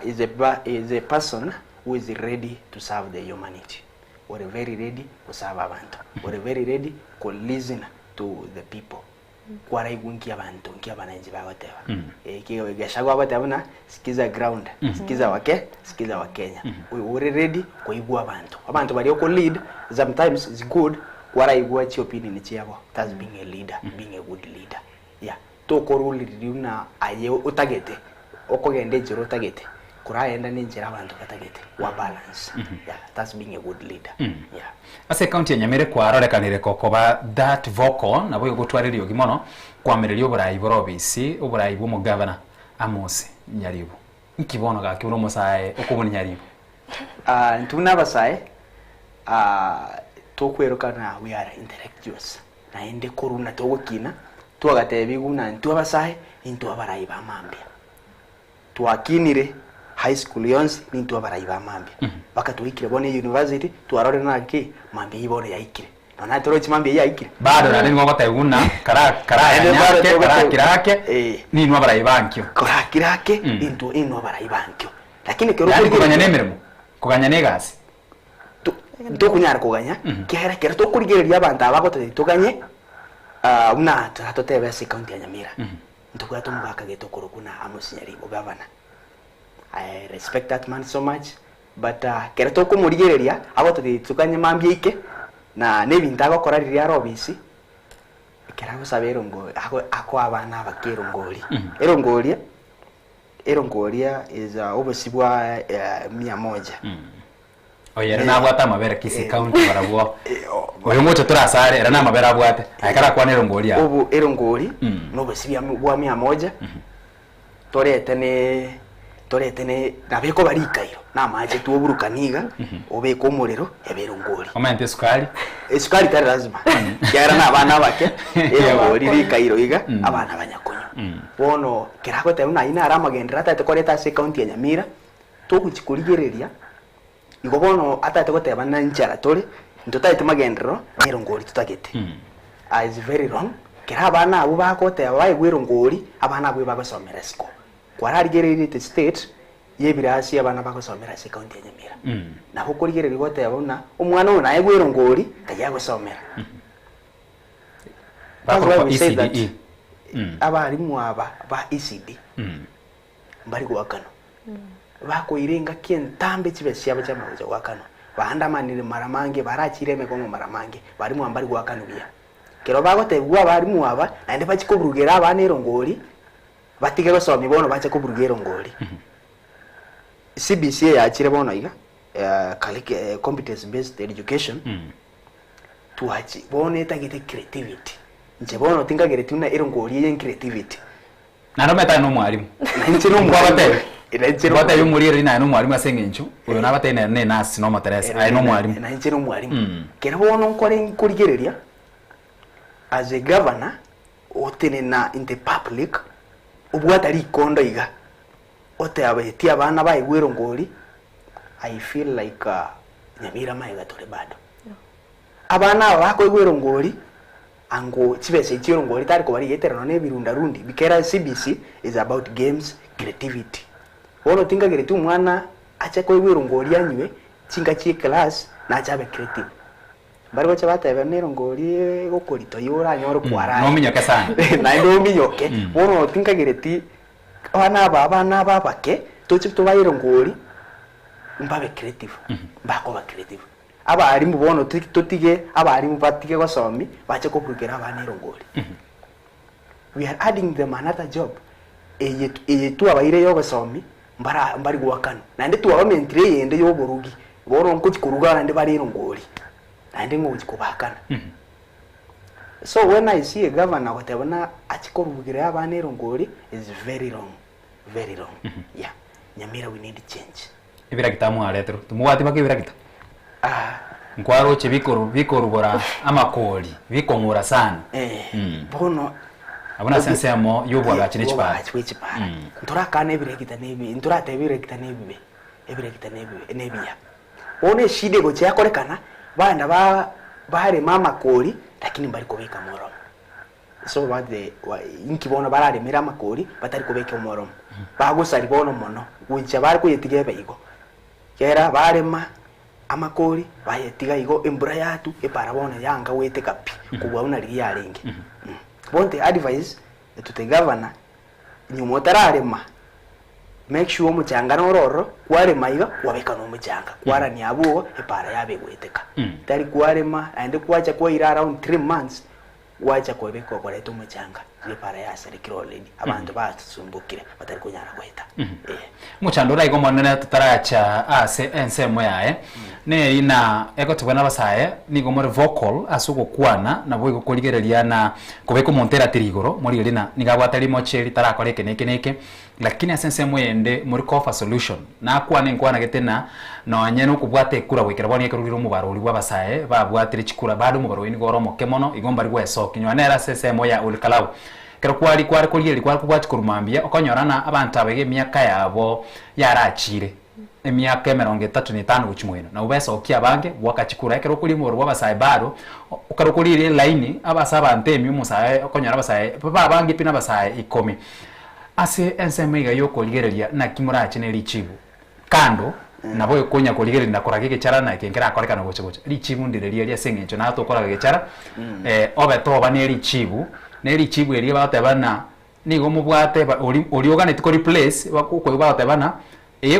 is a person who is ready to serve the humanity. We're very ready to serve abantu. We're very ready to listen to the people. Kwara igunki abantu, nkia bananji bagoteba. Kiyo gashagwa batebuna sikiza ground, sikiza wake, sikiza wakenya. We're ready kuigwa abantu. Abantu bari ko lead sometimes is good. Kwara igwa chi opinion chiabo. That's being a leader, being a good leader. Yeah. To koruli riuna aye utagete. Okogende jiro utagete. Kuraenda ninjira abantu batagete. Wa balance. Yeah, that's being a good leader. Yeah. Ase county ya Nyamere kwa rorekanire kokoba that vocal na bwo gutwarira ogimono kwamereria oburayi borobisi oburayi bwo mugavana Amos Nyaribo nkibono ga kiburo musaye okubona Nyaribo ntuna basaye tokwerukana we are intellectuals na ende koruna togukina twagatebiguna ntwa basaye into abarayi ba mambia twakinire high school yonse nintu abarayi ba mambia baka tuikire bone university twarore naki mambia ibone yaikire nona toro chimambia yaikire bado na ngo batayuna kara kirake ni nwa barayi bankyo kara kirake into ino barayi bankyo lakini kero kuganya nemeremo kuganya negasi to kunyara kuganya kera kera to kurigereria abantu abagote tuganye una tatotebe se county ya Nyamira ntukuya tumugaka geto kurukuna Amos Nyaribo governor. I respect that man so much, but kera to kumurigereria agote tukanye mambia ike na nebintu agokorariria robisi kera gusabero ngo ako abana bakirongori erongoria is obosibwa 100 oyera nabwata amabere kisi county barabwo oyo moto turasare era namabere abwate akara kwa nerongoria obu erongori nobosibya bwa 100 toretene nabeko barikairo namaje tuoburukaniga obeko umuriro yaberongori omente sukari tari lazima kyara nabana bake erongori rikairo iga abana banyakonyo bono kerago te una ina aramagendera tate koreta se county ya Nyamira tokuchikurigereria igo bono atate goteba na nchara tore ntotaite magendero erongori tutagete is very wrong kera abana abo bakote abaye gwirongori abana abo bagosomera siko kwararigererite state yebirasi abana bagosomera se county ya Nyamira na hokurigereri gote abona umwana ona ayegwirongori kayagosomera bakora ECD abarimu aba ba ECD mbari gwakano bako irenga kientambe chibesi aba chamaje gwakano bahandamanire maramange barachireme kongo maramange barimu ambari gwakano bia kero bagotebwa barimu aba ande bachikoburugera abana erongori batige gosomi bono bache kuburugera erongori CBC yachire bono iga competence based education tuachi bono etagite creativity nje bono tingagere tuna erongori yen creativity naro meta no mwarimu nje no mwabate bata yumurire ina no mwarimu asengenchu uyo nabate ne nasi no materesa ai no mwarimu na nje no mwarimu kero bono nkore kurigereria as a governor otenena in the public ubwata rikondo iga ote abeti abana bayigwero ngori I feel like Nyamira maiga tore bado abana bako igwero ngori ango chibese chiro ngori tari ko bari yeterano ne birunda rundi bikera CBC is about games creativity wono tinga gere tu mwana acha ko igwero ngori anywe chinga chi class na chabe creative bari bacha batebe nero ngori gokorito yora nyoro kwara no minyoke sana na ndo minyoke wono tinga gere ti abana babake tochipto bayiro ngori mbabe creative mbako ba creative abari mubono totige abari mubatige gosomi bache ko kurugera abana erongori we are adding them another job eye tu abaire yo gosomi mbari gwakano nande tu abamentre yende yo borugi bono nkuti kurugana nde bari erongori nande ngo kubakana so when I see a governor whatever achikorugera abana erongori is very wrong yeah Nyamira we need change ibira kitamu aletro tumuwati bakibira kita nkwaro che bikoru bora amakoli bikongora sana bono abona sense amo yobwa gachine chipara nturakane ebirekita nebi nturate ebirekita nebi ebirekita nebiya one shide go cyakorekana bana bare mama koli lakini bari kubeka moro so bade inkibona barare mira makoli batari kubeka moro bagusari bono mono wincha bari kuyetige beigo kera barema amakori bayetiga igo embura yatu eparabona yanga wete kapi kubwa una riya ringi bonte advice to governor nyumo tararema make sure muchanga nororo kware maiga wabeka no muchanga kwara ni abuo epara yabe gweteka tari kwarema ande kwacha kwa ira around 3 months wacha kwebeko koleto muchanga epara ya serikiro lady abantu basumbukire batari kunyara gweta muchandura igo monene tutaracha ase ensemo yae ne ina ego tubona basaye nigo more vocal asugo kwana na bwo ikoligereria na kubeko montera tirigoro muri rina nigabwatari mocheri tarakoreke neke lakini ensemo yende muri cover solution na kwana nkwana getena no nyene kubwate kura wekera boni ekerugiro mubaruri wa basaye babwatire chikura bado mubaruri ni goro mokemono igomba rigwe so kinywana era ensemo ya ulikalau kero kwari kuligeri kwari kubwati kurumambia okonyorana abantu abege myaka yabo yarachire emyaka 35 guchimweno na ubesa okia bange wakachikura kero kuli mu rwa bado ukaro kulire line abasaba ntemi umusaye okonyora basaye baba bange pina basaye 10 ase ensemega yoko ligereria na kimurache ne lichibu kando nabo konya koligeri ndakora kike chara na kenkera akoreka no goche lichibu ndireria lia sengencho na to kora gechara obeto bane lichibu neri chibu eri batebana nigo mubwate ori oganete ko replace bakoko batebana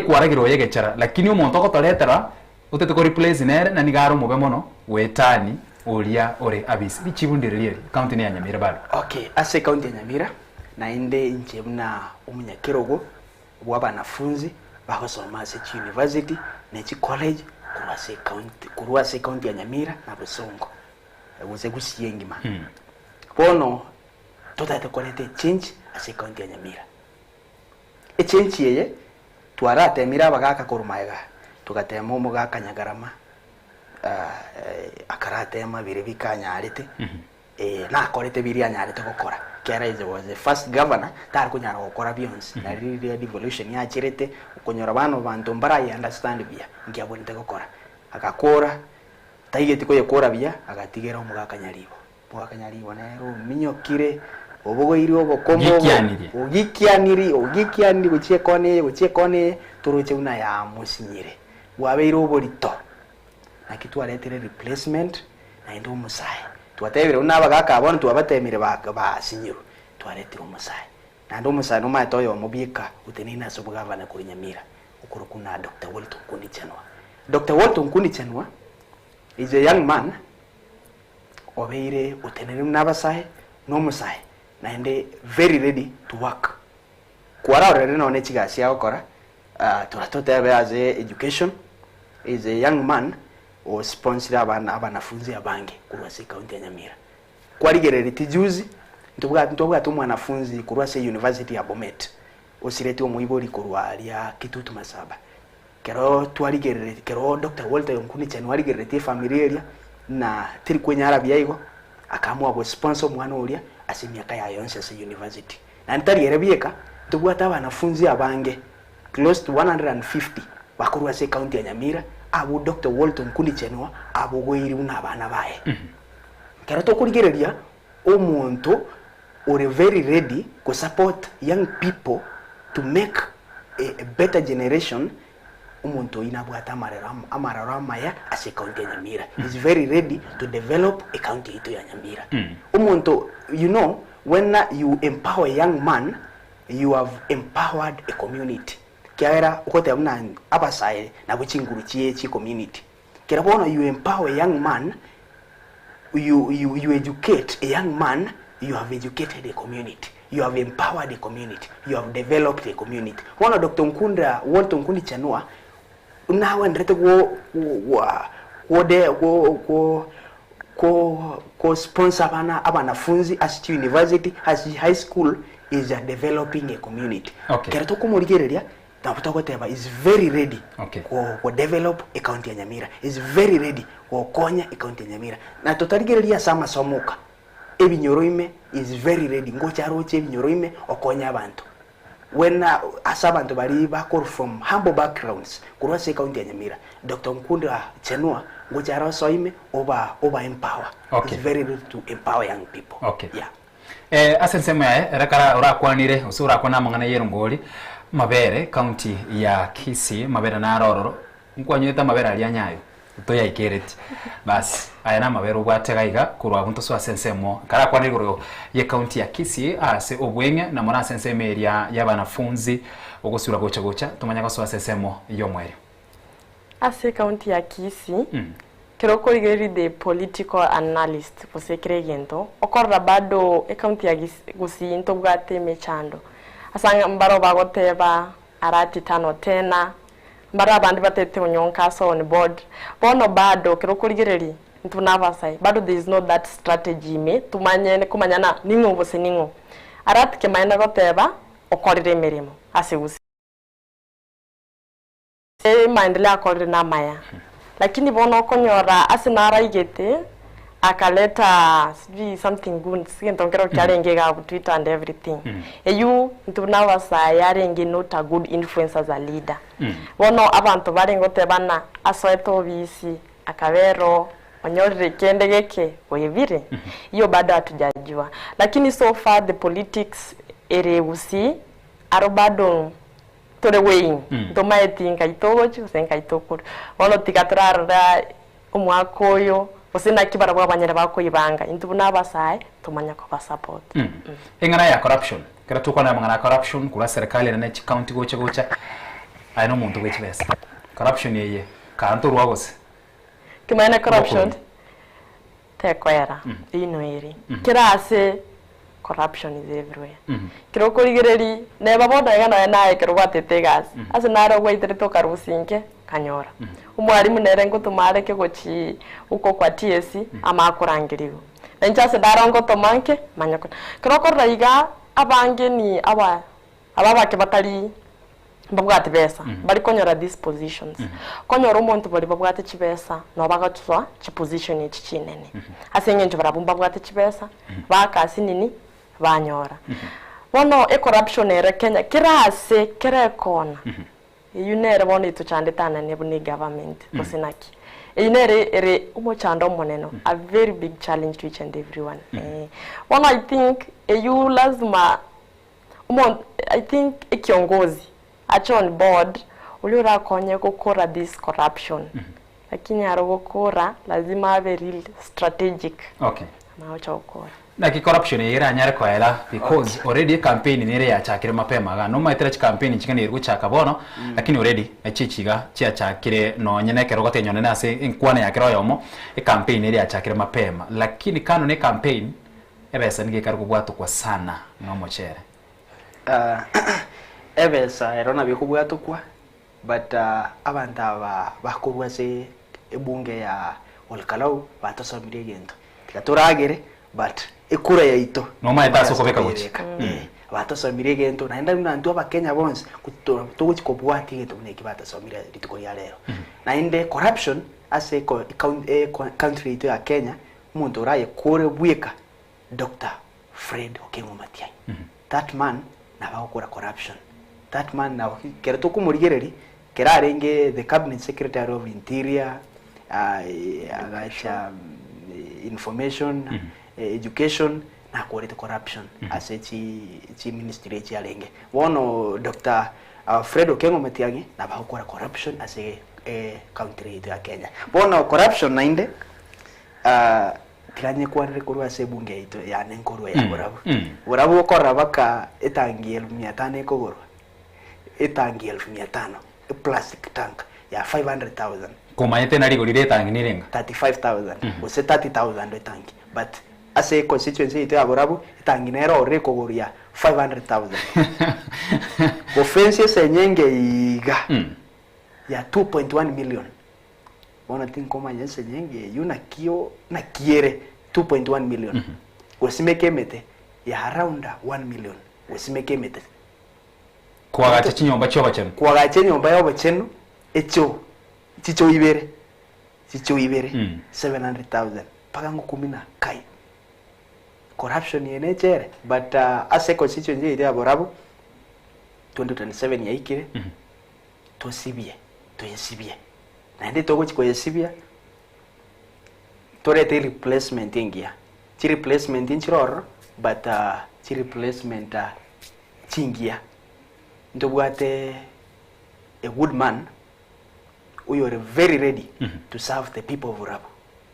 kwaragiro yegechara lakini umuntu okotoretera utete ko replace nere na nigaro mube mono wetani oria ore abisi bichibundireri county ya Nyamira bado okay ase county ya Nyamira na inde nje mna umunyakirogo wabanafunzi bakosoma ase university na college kurwase county ya Nyamira na Busongo uze gusiyengima pono totate kolete change ase county ya Nyamira change yeye twarate mira bagaka korumaega tugatema umugaka Nyagarama akarate mabire bikanyarite na kolete biri anyarite gukora kera is was the first governor tar kunyara gukora beyonce na really devolution ya chirete ukonyora bantu mbara ya understand bia ngiabonete gukora akakora taigeti ko yekora bia agatigera umugaka Nyaribo nero minyokire obogo iri obokomo ogikianiri guchie kone turuche una ya musinyire wabe iri oborito na kitu aletire replacement na ndo musai twatebire una bagaka abone twabatemire ba sinyiru twaletire musai na ndo musai no matoyo mubika utenina so bugavana kuri Nyamira ukuru kuna Dr. Walton Kunichenwa. Dr. Walton Kunichenwa is a young man obeire utenene nabasai no musai na ende very ready to work kwara orere no nechigasi yakora turatote as education is a young man o sponsor abanafunzi abange kurwase county ya Nyamira kwarigerere tijuzi ntubwa tumwanafunzi kurwase university ya Bomet osirete omuibori kurwalia Kitutu Masaba kero twarigerere kero Dr. Walter Kunichenwa warigerere te familia na tiri kwenye Arabia igo akamwa go sponsor mwana ulia asimiaka ya Yonsese University na ntari yerebieka tubwata abanafunzi abange close to 150 bakurwa se county ya Nyamira abo Dr. Walton Kunichenwa abo goiri una abana bae kero to kurigereria omuntu ore very ready to support young people to make a better generation umuntu inabwata amararama ya ase county ya Nyamira is very ready to develop a county ito ya Nyamira umuntu you know when you empower a young man you have empowered a community kiara ukote amna abasaye na buchinguru chi community kera bona you empower a young man you educate a young man you have educated a community you have empowered a community you have developed a community bona Dr. Nkunda Walton Kunichenwa unawe ndrete ko sponsor abanafunzi as university as high school is developing a community kera to kumurigereria tabutagoteba is very ready ko develop a county ya Nyamira is very ready ko konya a county ya Nyamira na totarigereria sama somuka ebinyoroime is very ready ngocharoche ebinyoroime okonya abantu when asabantu bari bakor from humble backgrounds kurwase county ya Nyamira Dr. Nkunda Chenwa ngocharo soime over empower is very ready to empower young people asensema rakara urakwanire usura kona mangana yerungoli mabere county ya Kisii mabere na rororo nkwanyeta mabera ali anyayo toya ikereti basi aya na mabera ubwategaiga kurwa bunto so asensemo kara kwa nigoro ye county ya Kisii ase obwenge na mona senseme area y'abanafunzi ogusura gocha tumanya ko so asensemo yo mwere ase county ya Kisii kiroko igeri the political analyst kusekere gento okorra bado e county ya Kisii into bwate mechando asanga mbaro bagoteba arati tano tena mbara abandi batete unyonka so on board bono bado kiroko igereri ntunabasai bado there is not that strategy me tumanye kumanyana ningo bose ningo arati ke mayina goteba okorire mirimo ase Kisii maendelea akorire na maya lakini bono konyora asinara igete akaleta something good sintongero kyarenge ga Twitter and everything eyu ntuna yarenge not a good influence as a leader bono abantu barengote bana asoeto bisi akabero onyorire kendegeke oyebire iyo bado atujajua lakini so far the politics ereusi arobado tore weighing tomaetinga itogochu senka itokuru bono tikatrara umwakoyo osina kibara bwa banyere bakoyibanga intubuna basai tumanya ko ba support engana ya corruption kera tukona mangana corruption kula serikali na nechi county gocha ayino muntu gwechibesa corruption yeye kanto rwagose kimana corruption tekwera ino iri kirase corruption is everywhere kiroko ligereri ne babona yana naye kirwatete gas ase naro gwitere to karusinke kanyora umwarimu nerengo tumareke gochi uko kwa TSC amakurangiriwe nenchase darongo tomanke manyako kiroko raiga abange ni ababake batari babwate besa bari konyora these positions konyora umuntu bari babwate chibesa no bagatswa chi position iki kinene asenye nje barabumba babwate chibesa bakasi nini banyora bono e corruption era Kenya kirase kirekona yunere bono ituchandetana nebuni government osinaki yunere ere umuchando moneno a very big challenge to each and everyone one I think you lazima I think ikiongozi acho on board uliora konye gukora this corruption lakini arogokora lazima have real strategic maocha ukora na ki corruption era anyare kwa ela because already campaign nire ya chakire mapema ga no maitera chi campaign chikane irugu chaka bono lakini already echichiga chia chakire no nyeneke rogote nyone na se inkwana ya kiro yomo e campaign ire ya chakire mapema lakini kano ne campaign ebesa nige karugo bwatu kwa sana no mochere ebesa erona bikubwatu kwa but abantu aba bakurwa se ebunge ya olkalau batosomire gento tigaturagire but ekura ya ito no maetaso kobeka gochika batosomire gento naenda nantu abakenya bonse kutogochi kobwati gento neki batosomire rituko ya lero naende corruption ase country ito ya Kenya umuntu uraye kore bweka Dr. Fred Okengo Matiang'i that man na bakora corruption that man na kereto kumurigereri kerarenge the cabinet secretary of interior agacha information education na quality corruption as chi ministry chi alenge wono Dr. Fred Okengo Matiang'i na bakora corruption as country ya Kenya wono corruption nainde tiranye kwa rekuru ase bunge ito ya nenkuru ya burabu okora baka etangi 1500 ekogoro etangi 1500 plastic tank ya 500,000 kuma yete nari gorire tangi nirenga 35,000 ose 30,000 etangi but ase constituency ito ya burabu etangi nero rekogoro ya 500,000 offense senyenge iga ya 2.1 million bona tinkoma yense nyenge yuna kio na kiere 2.1 million wesimeke mete ya around 1 million wesimeke mete kwa gacha chinyomba cyo bacheno kwa gacha nyomba yo bacheno echo chicho ibere 700,000 paka ngukumina kai corruption yene chere but as a constituency ide aborabu 2027 ya ikire to sibie na ndi togo chiko yesibia torete replacement ingia chi replacement inchiror but chi replacement chingia ndobwate a good man we are very ready to serve the people of Urabu.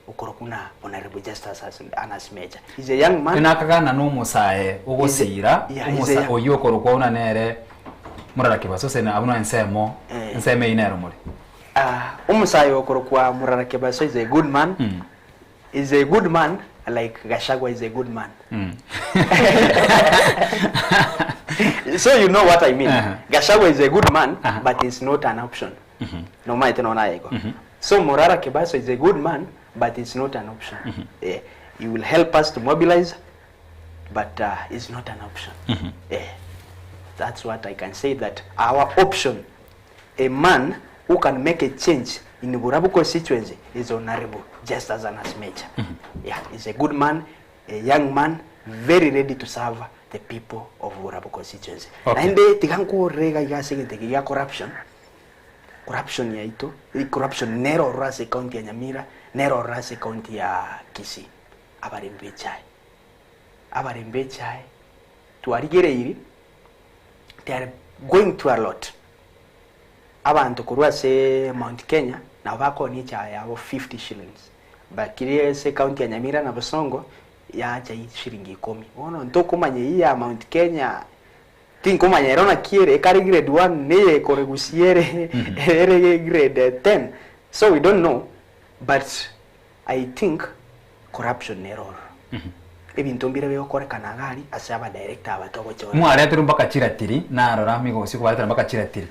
Ukorokuna Honorable Justice Anas Meja. He's a young man. Inakagana no musae ugosira umusa oyo korokwa una nere murara kibaso sena abuna ensemo enseme inero muri. Umusae okorokwa murara kibaso is a good man. Is a good man like Gachagua is a good man. So you know what I mean. Gachagua is a good man, but it's not an option. No matter no naego. So Murara Kebaso is a good man, but it's not an option. He will help us to mobilize, but it's not an option. That's what I can say, that our option, a man who can make a change in the Urabu constituency, is Honorable Justice Anas Meja. Yeah, he's a good man, a young man, very ready to serve the people of Urabu constituency. And they tiganko rega igase tegiya corruption. Corruption ya ito, corruption nero rase county ya Nyamira, nero rase county ya Kisii. Abarembe chai. To arigere iri, they are going to a lot. Abantu kurwa se Mount Kenya na wako ni cha ya 50 shillings. Bakirie se county ya Nyamira na Bosongo ya cha shilingi 10. Ono ntoko manye ya Mount Kenya tinko manye rona kiere kari grade 1 ne koregusiere ere grade 10. So we don't know, but I think corruption error. Ebintu mbira byo korekana gari asaba director abatogo cyo. Mwarete rumbaka chiratiri na arora migosi ko barete mbaka chiratiri.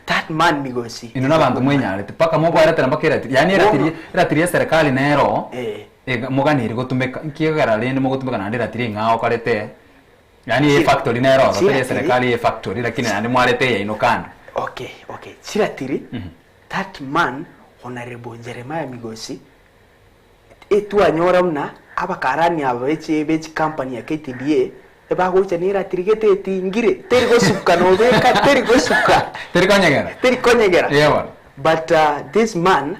That man migosi. Ino nabantu mwenyarete paka mo barete mbaka chiratiri. Yani ratiri ya serikali nero. Muganiri gotumeka nkiyagara lende mo gotumeka na ratiri ngao karete. Yani factory nero ratiri ya serikali ya factory lakini andi mwarete ya inokanda. Okay. Chiratiri. That man Honorable Jeremiah Migosi etu anyora mna abakarani abeche company ya KTDA ebagocha nira tirigete tingire terigo suka no beka terigo suka terikonyegera yeah. But this man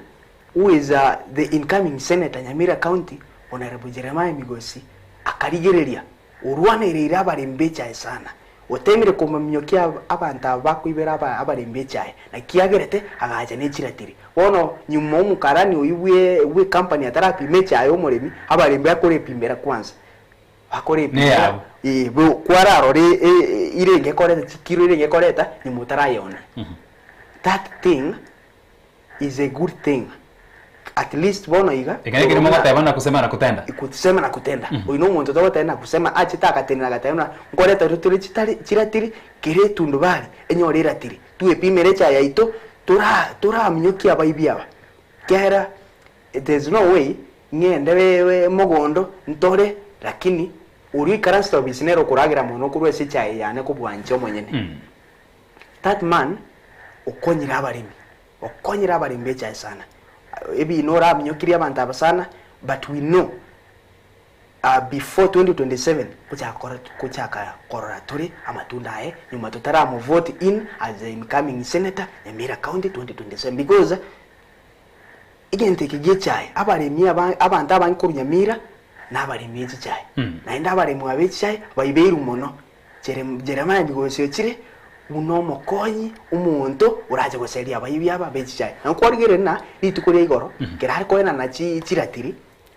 who is the incoming senator Nyamira County, Honorable Jeremiah Migosi, akarigereria urwanerera abarembecha sana otemire kumamyokia abanta bakwibera abarembecha na kiagerete agaja nechiratiri wono nyuma umukarani uyiwe company atarapi mecha ayo muremi abarembe akore pimbera kwanza akore pimbera bo kwararo irenge koreta chikiro irenge koreta ni mutarayona. That thing is a good thing. At least bono iga ikani mo gatabana kusema na kutenda kusema na kutenda uino muntu togotenda kusema achitaka tena gatayona ngoreta ruturi chiratiri kire tundu bali enyorera tiri tuwe pimerecha yaito tura mnyoki abayibyaba kera there's no way ngende wewe mogondo ntore lakini uri karansto bisinero kuragira mono kurwe sicha yane kubwanje omonyene. That man okonyira abarimi becha sana. Ebi inora mnyokiri abantu abasana, but we know before 2027 kuchaka koraturi amatunda nyuma tutara mu vote in as the incoming senator Nyamira County 2027 because igente kigichai abaremi abantu abankuru Nyamira n'abaremi ekichai na inda abaremi abekichai bayiberu mono Jeremiah Migosi chire uno mokonyi umuntu uraje goseria abayibyaba bekichai nankwarigere na litukuri igoro kerari koena na chiratiri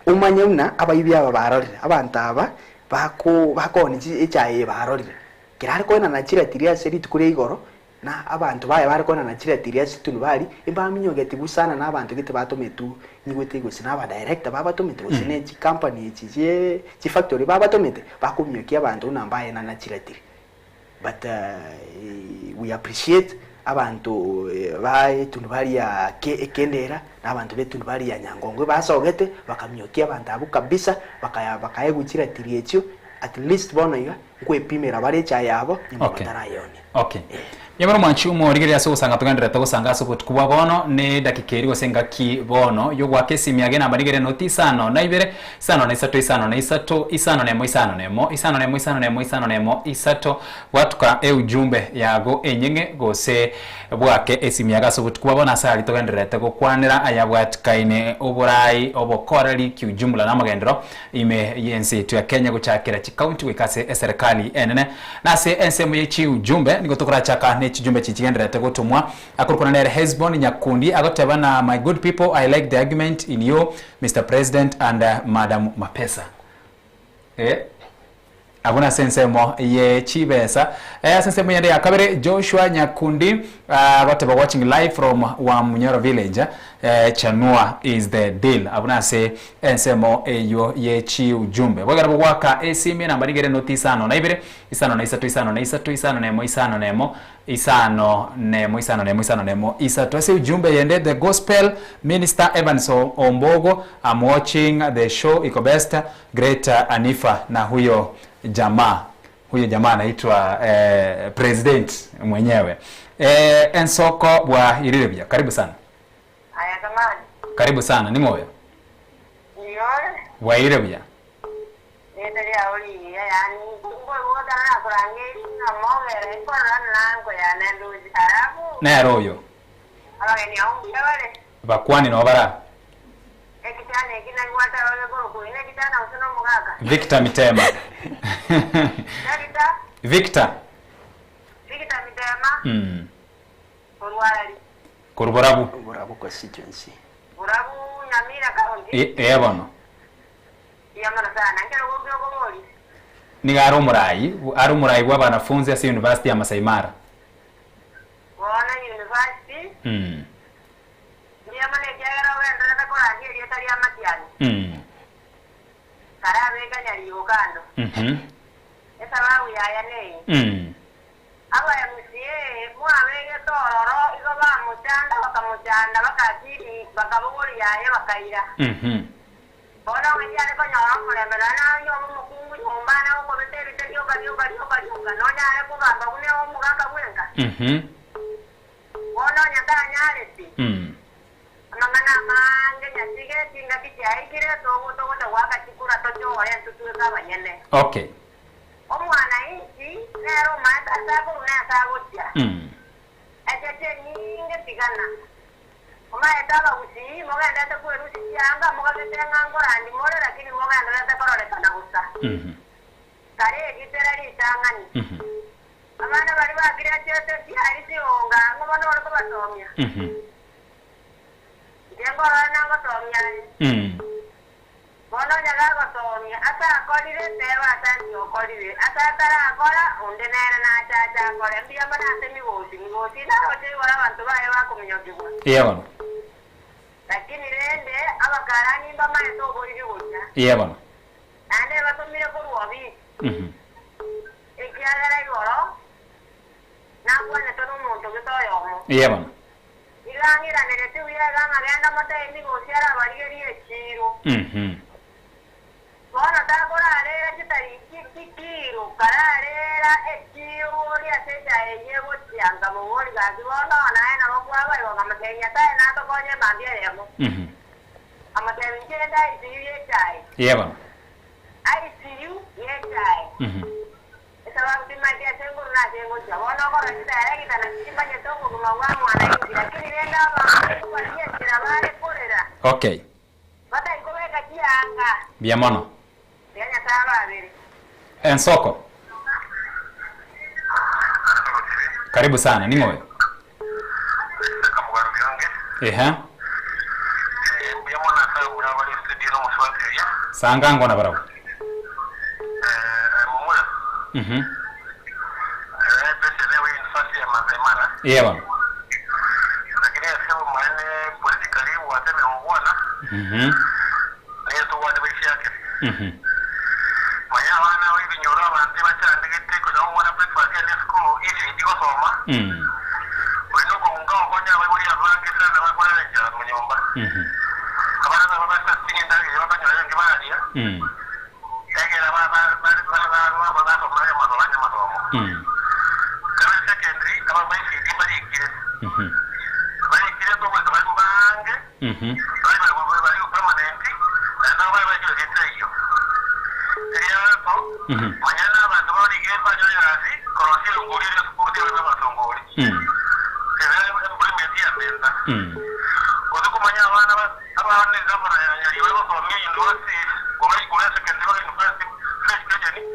umanye una abayibyaba barorire abantu aba bakoni echaye barorire kerari koena na chiratiri ya seri tukuri igoro na abantu baye bari koena na chiratiri ya situnu bari imbaminyogeti busana na abantu gite batometu nyigwete gusina aba director babatomete gusine chi company chi factory babatomete bakumyoki abantu nambaye na chiratiri. But we appreciate abantu bae tunubari ya Kendera n'abantu betu bari ya Nyangongwe basogete bakamyokia abantu abu kabisa bakayegukira tirietyo at least bono iga kwepimira barecha yabo nyuma batarayone. Okay. Yamara mwanchi umorigeri yaso usanga tugandira tugusanga so kuba bono ne dakikeri gosenga ki bono yo gwake simyage na barigere noti sano na ibere sano na isato isano na isato isano nemo isano nemo isano nemo isano nemo isano nemo isato watuka ujumbe yago enyenge gose bwake esimyaga so kuba bona sali tugandira tugukwanira ayabwatikaine oburai obokorali ki ujumla na magendero ime yensi tu ya Kenya guchakira chi county wikase serikali serikali enene nase ensemo yechi ujumbe nigotokora chaka ne chijumbe chichigendera tegotumwa akurukuna nere Hezbon Nyakundi agotebana my good people I like the argument in you Mr. President and Madam Mapesa abuna sensemo ye chibesa sensemo yende yakabere Joshua Nyakundi agoteba watching live from Wamunyoro village Chanua is the deal abuna se ensemo eyo ye chi ujumbe bwagarabo gwaka esimi namba nigere notisano na ibere isano na isatu isano na isatu isano nemo isano nemo isano nemo isano nemo isano nemo isatu ase ujumbe yende the gospel minister Evans Ombogo I'm watching the show iko best great Anifa na huyo jamaa anaitwa president mwenyewe Ensoko bwa Irirebia karibu sana. Aya kamani. Karibu sana ni moyo. Niyo. Wa Irirebia. Nitali auli yani kumbo woda na kurangi na mogere ko ranango ya nendo zitarabu. Na royo. Ala ni au ndawale. Bakwani no bara. Ekitane kina ngwata wale ko ine kitana usono mugaka. Victor Mitema. Victor Mitema. Kurubarabu constituency. Burabu Nyamira kaunti. Bono. Yamana sana ngero gobyo goboli. Ni arumurai wa banafunzi ase University ya Masai Mara. Wana University? Yamana jagara wenda takora ngiri yetari amatiani. Karabe kanyali Uganda. Esa bawu ya nei. Aba ya musiye mwabege tororo igo ba mutanda bakamutanda bakatiri bakabuguri yaye bakaira. Bona wejale ko nyoro mulembera na yo mukungu nyombana ko betere teyo baliyo no nyale ko bamba une o mugaka bwenga. Bona nyata nyale ti. Mangana mange nyasige tinga kichai kire to waka chikura to chore tutu ka banyene. Okay. Omwana inchi nero mata sabo na sabo tia. Ejeje ninge tigana. Oma etaba usi moga ndata ko rusi yanga moga ketenga ngora ndi mole lakini moga ndata ko role kana usa. Kare giterari tangani. Amana bari bakira chete tia isi onga ngomono ko batomya. Jengo ana ngotomya. Bono nyaga gotomya asa akolire tewa atani okolire asa tara akola unde nere na chacha akole mbia bana asemi wosi na ote wala bantu bae bakuminyogibwa bono. Lakini rende abakarani mbama eto boliri gocha bono. Ande batumire ko ruobi ikiagara igoro na kwane tono muntu gitoyomo bono. Ilangira nerete wiyaga magenda mota endi gociara barigeri ekiro Bona takora arera kitari kikiro kararera ekiro ria seja eyego tianga mori gazi bona na bokwa bari bamakenya tae na to konye mambia yemo amatemje dai siye chai bono. Ai siyu ye chai esa wa kutima dia sengo na jengo ja bona ko rita era kitana kimbanye tongo kuma wa mwana ingi lakini nenda ba kwa dia tirabare korera. Okay. Bata ikoweka kianga. Biamono. Ensoko. Karibu sana, ni moyo. Sangango na barau. Bano.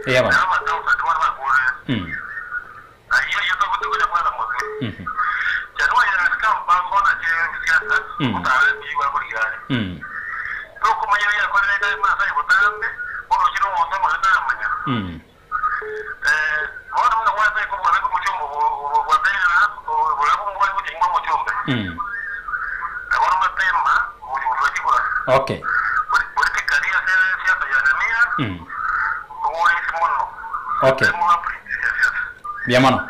Yeah, man. Hiyo yote kutoka kwa mmoja. Janua ya scam bango na siasa. Kutare biwa kuligani. Toko mwenyewe ya kwa nenda masa yotambe. Ono jino wota mwana manya. Ono mwana wata kwa mwana kwa mchombo wa tena wala kwa mwana kwa tingwa mchombo. Ono mapema mwana kwa. Okay. Okay. Bien mono.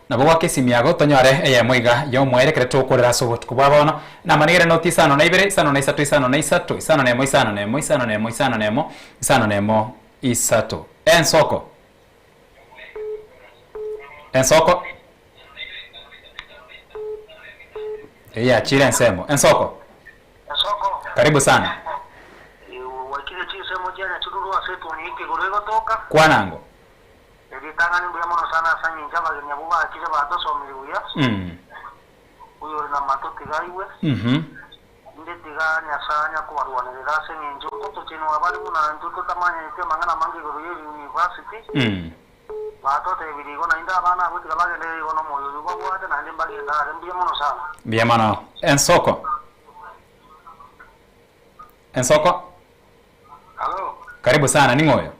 Na bwa kesi miago tonyore eye mwiga yo mwere kreto korera sogot kubabono na manigere notisa no naibere sano na isatu isano na isatu isano nemo isano nemo isano nemo isano nemo isano nemo isato ensoko ya chile ensemo ensoko karibu sana wakile chise moja na chukuru asetu ni ike gorego toka kwanango editanga ni mbya mono sana sanyi njaba nyabuba akile bato somiribuya uyo na matoki gaiwe inde tiga nyasanya kwa ruwanirira se ni njuko to chino abali muna njuko tamanya ite mangana mangi gorego university bato te birigo na inda bana kuti kalage le ono moyo yuba bwate na ndimbali nda mbya mono sana bien mono ensoko Hello. Karibu sana ni ngoyo.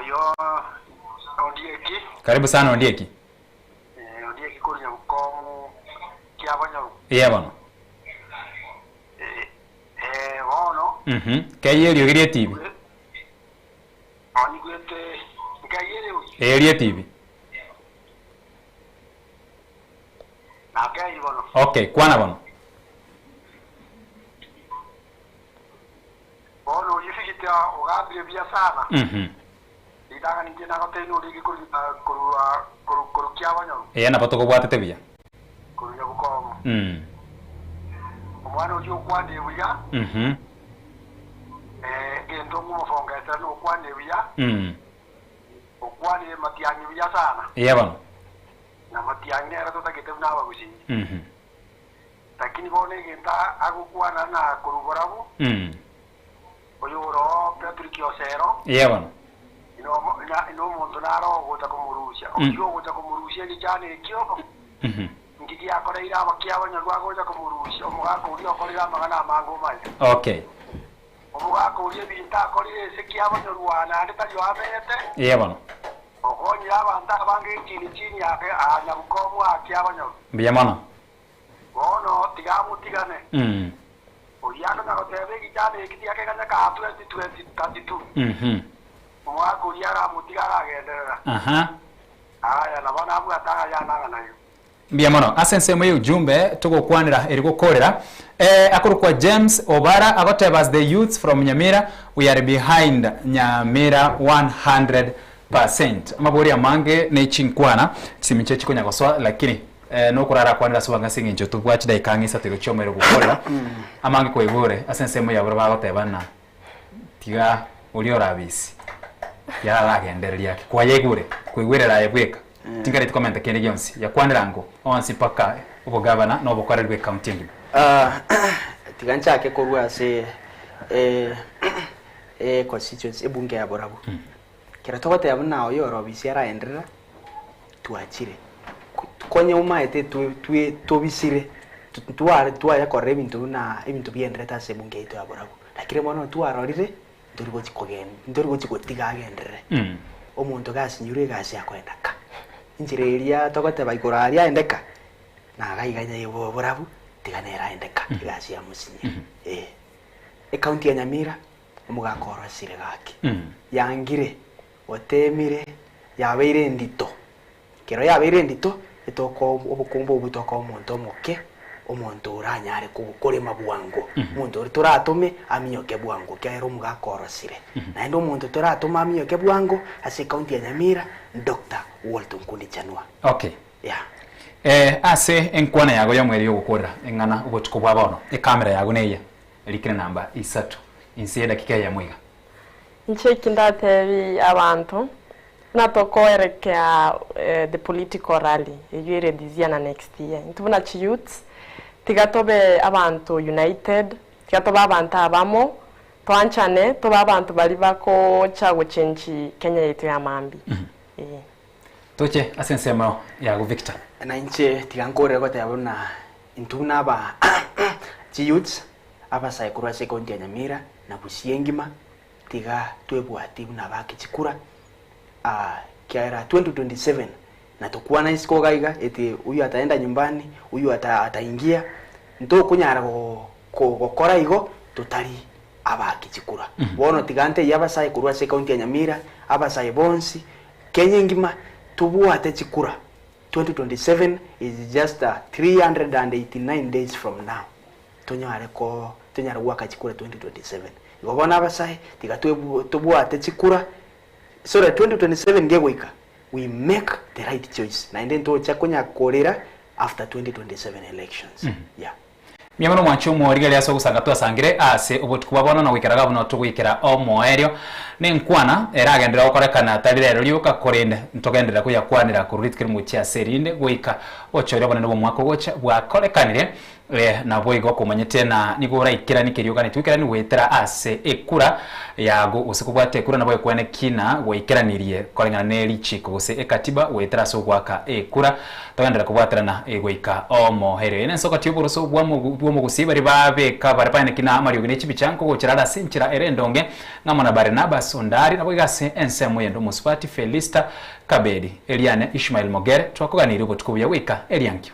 Yo Ondieki. Karibu sana Ondieki. Ondieki kuri ko kiabanyo. Iya bano. Ono. Kayeri ogirie TV. Ani gwete kayeri o. Erie TV. Na kayeri bano. Okay, kwana bano. Ono yifikita ogabire bya sana. Idanga ninge na goteno ligi kuru kiabanyo. Na patoko bwatete bya. Kuru nyabuko. Omwana ojo kwande buya. Gendo mufonga etano kwande buya. Okwande matianyi buya sana. Iya bano. Na matianyi era totakete na babusi. Lakini bone genda agukwana na kuruborabu. Oyoro Patrick Yosero. Iya bano. Ino muntu naro gota kumurusha. Ojo gota kumurusha ni cyane kioko. Ngiki akora ira bakia abanyarwa gota kumurusha. Omugako uri akorera magana amango manya. Okay. Omugako uri binta akorire seki abanyarwa na ndeta yo abete. Iya bano. Okonyi abanda bange chini yake anyabukomu akia abanyo. Bien mono. Ono tigamu tigane. Oyano na rotebe kijane kitiake kanya ka 2032. Mwako yara mutigara genderera. Aya na bana abu atanga yana nayo. Bien mono asense mwe ujumbe tugokwanira eri gukorera akorukwa James Obara agotebas the youths from Nyamira we are behind Nyamira 100%. Mabori amange ne chinkwana simiche chikonya goswa lakini no kurara kwanira subanga singinjo tubwachi daikangisa tiro chomero gukorera amange kwegure asense mwe yabura bagotebana tiga uri orabisi ya lagendereria kwa yegure kwigwirera yebweka tingari tukomenta kende gyonsi ya kwanira ngo onsi paka ubugabana no bukorerwe counting tigancha ke korwa se constituency ebunge ya Borabu kera togote yabuna oyo robisi ara endera tuachire konye umaete tubisire tuwa korre bintu na ebintu biendreta se bunge ito ya Borabu lakire mono tuarorire ndurigo chikogen ndurigo chikotiga agendere omuntu gasinyure gasi akwendaka injireria togote baikoraria endeka na gaiganya yebo Borabu tiganera endeka gasi ya musinye county ya Nyamira omugakora sire gaki yangire otemire yabeire ndito kero yabeire ndito etoko obukumbo obutoko omuntu omoke omuntu uranyare kubukore mabwango omuntu turatume amiyoke bwango kero mugakora sire na ndo omuntu turatuma amiyoke bwango ase county ya Nyamira Dr. Walton Kundi Chanwa. Okay. Yeah. Ase enkwana yago yomweri yogukorera engana ugotuko bwabono kamera yago neya elikire namba 3 insiye dakika ya mwiga ncheki ndatebi abantu natokoerekea the political rally eyire dizia na next year ntubona chi youth tigatobe abantu united tigatoba abantu abamo twanchane tuba abantu bali bako chago chenchi Kenya yetu ya mambi. Toche asensema ya Victor. Na inche tigankore ko tabona intuna ba youths aba saikura sekondi ya Nyamira na Busiengima tiga twebwati na bakichikura kiara 2027 na tukua na isiko gaiga eti huyu ataenda nyumbani, huyu ataingia ndo kunyara gukora igo tutari abakichikura. Bono tigante yaba saikura sekondi ya Nyamira aba saibonsi Kenya ngima tubwate chikura. 2027 is just 389 days from now. Tonyara waka chikura 2027. Yobona abasai tubwate chikura so that 2027 ngegwika we make the right choice. Na ndento chakonya korera after 2027 elections. Yeah. Miamano mwacho mworiga lya sogusanga twasangire ase obutukubabona na wikaraga buno tugwikira o moerio ne nkwana eragendera okorekana talirero lyuka korende ntogendera kuya kwanira kurutikira mu kya serinde gwika ochoria bone no mwako gocha bwa korekanire na boigo kumanyete na nigora ikira nikiriuka ni twikira ni wetera ase ekura yago usikubwate ekura nabo ekwene kina gweikiranirie korengana ne lichiko gose ekatiba wetera so gwaka ekura togendera kubwaterana egwika o moherio ene soka tiboroso bwo gusibari babe kabarapane kina Mario Ginechi bichanko gochirara sinchira erendonge ngamona Barnabas Ondari nabo igase ensemo yendo Musfati Felista Kabedi Eliane Ishmael Mogere twakoganira ubutukubuya wika Eliankyo.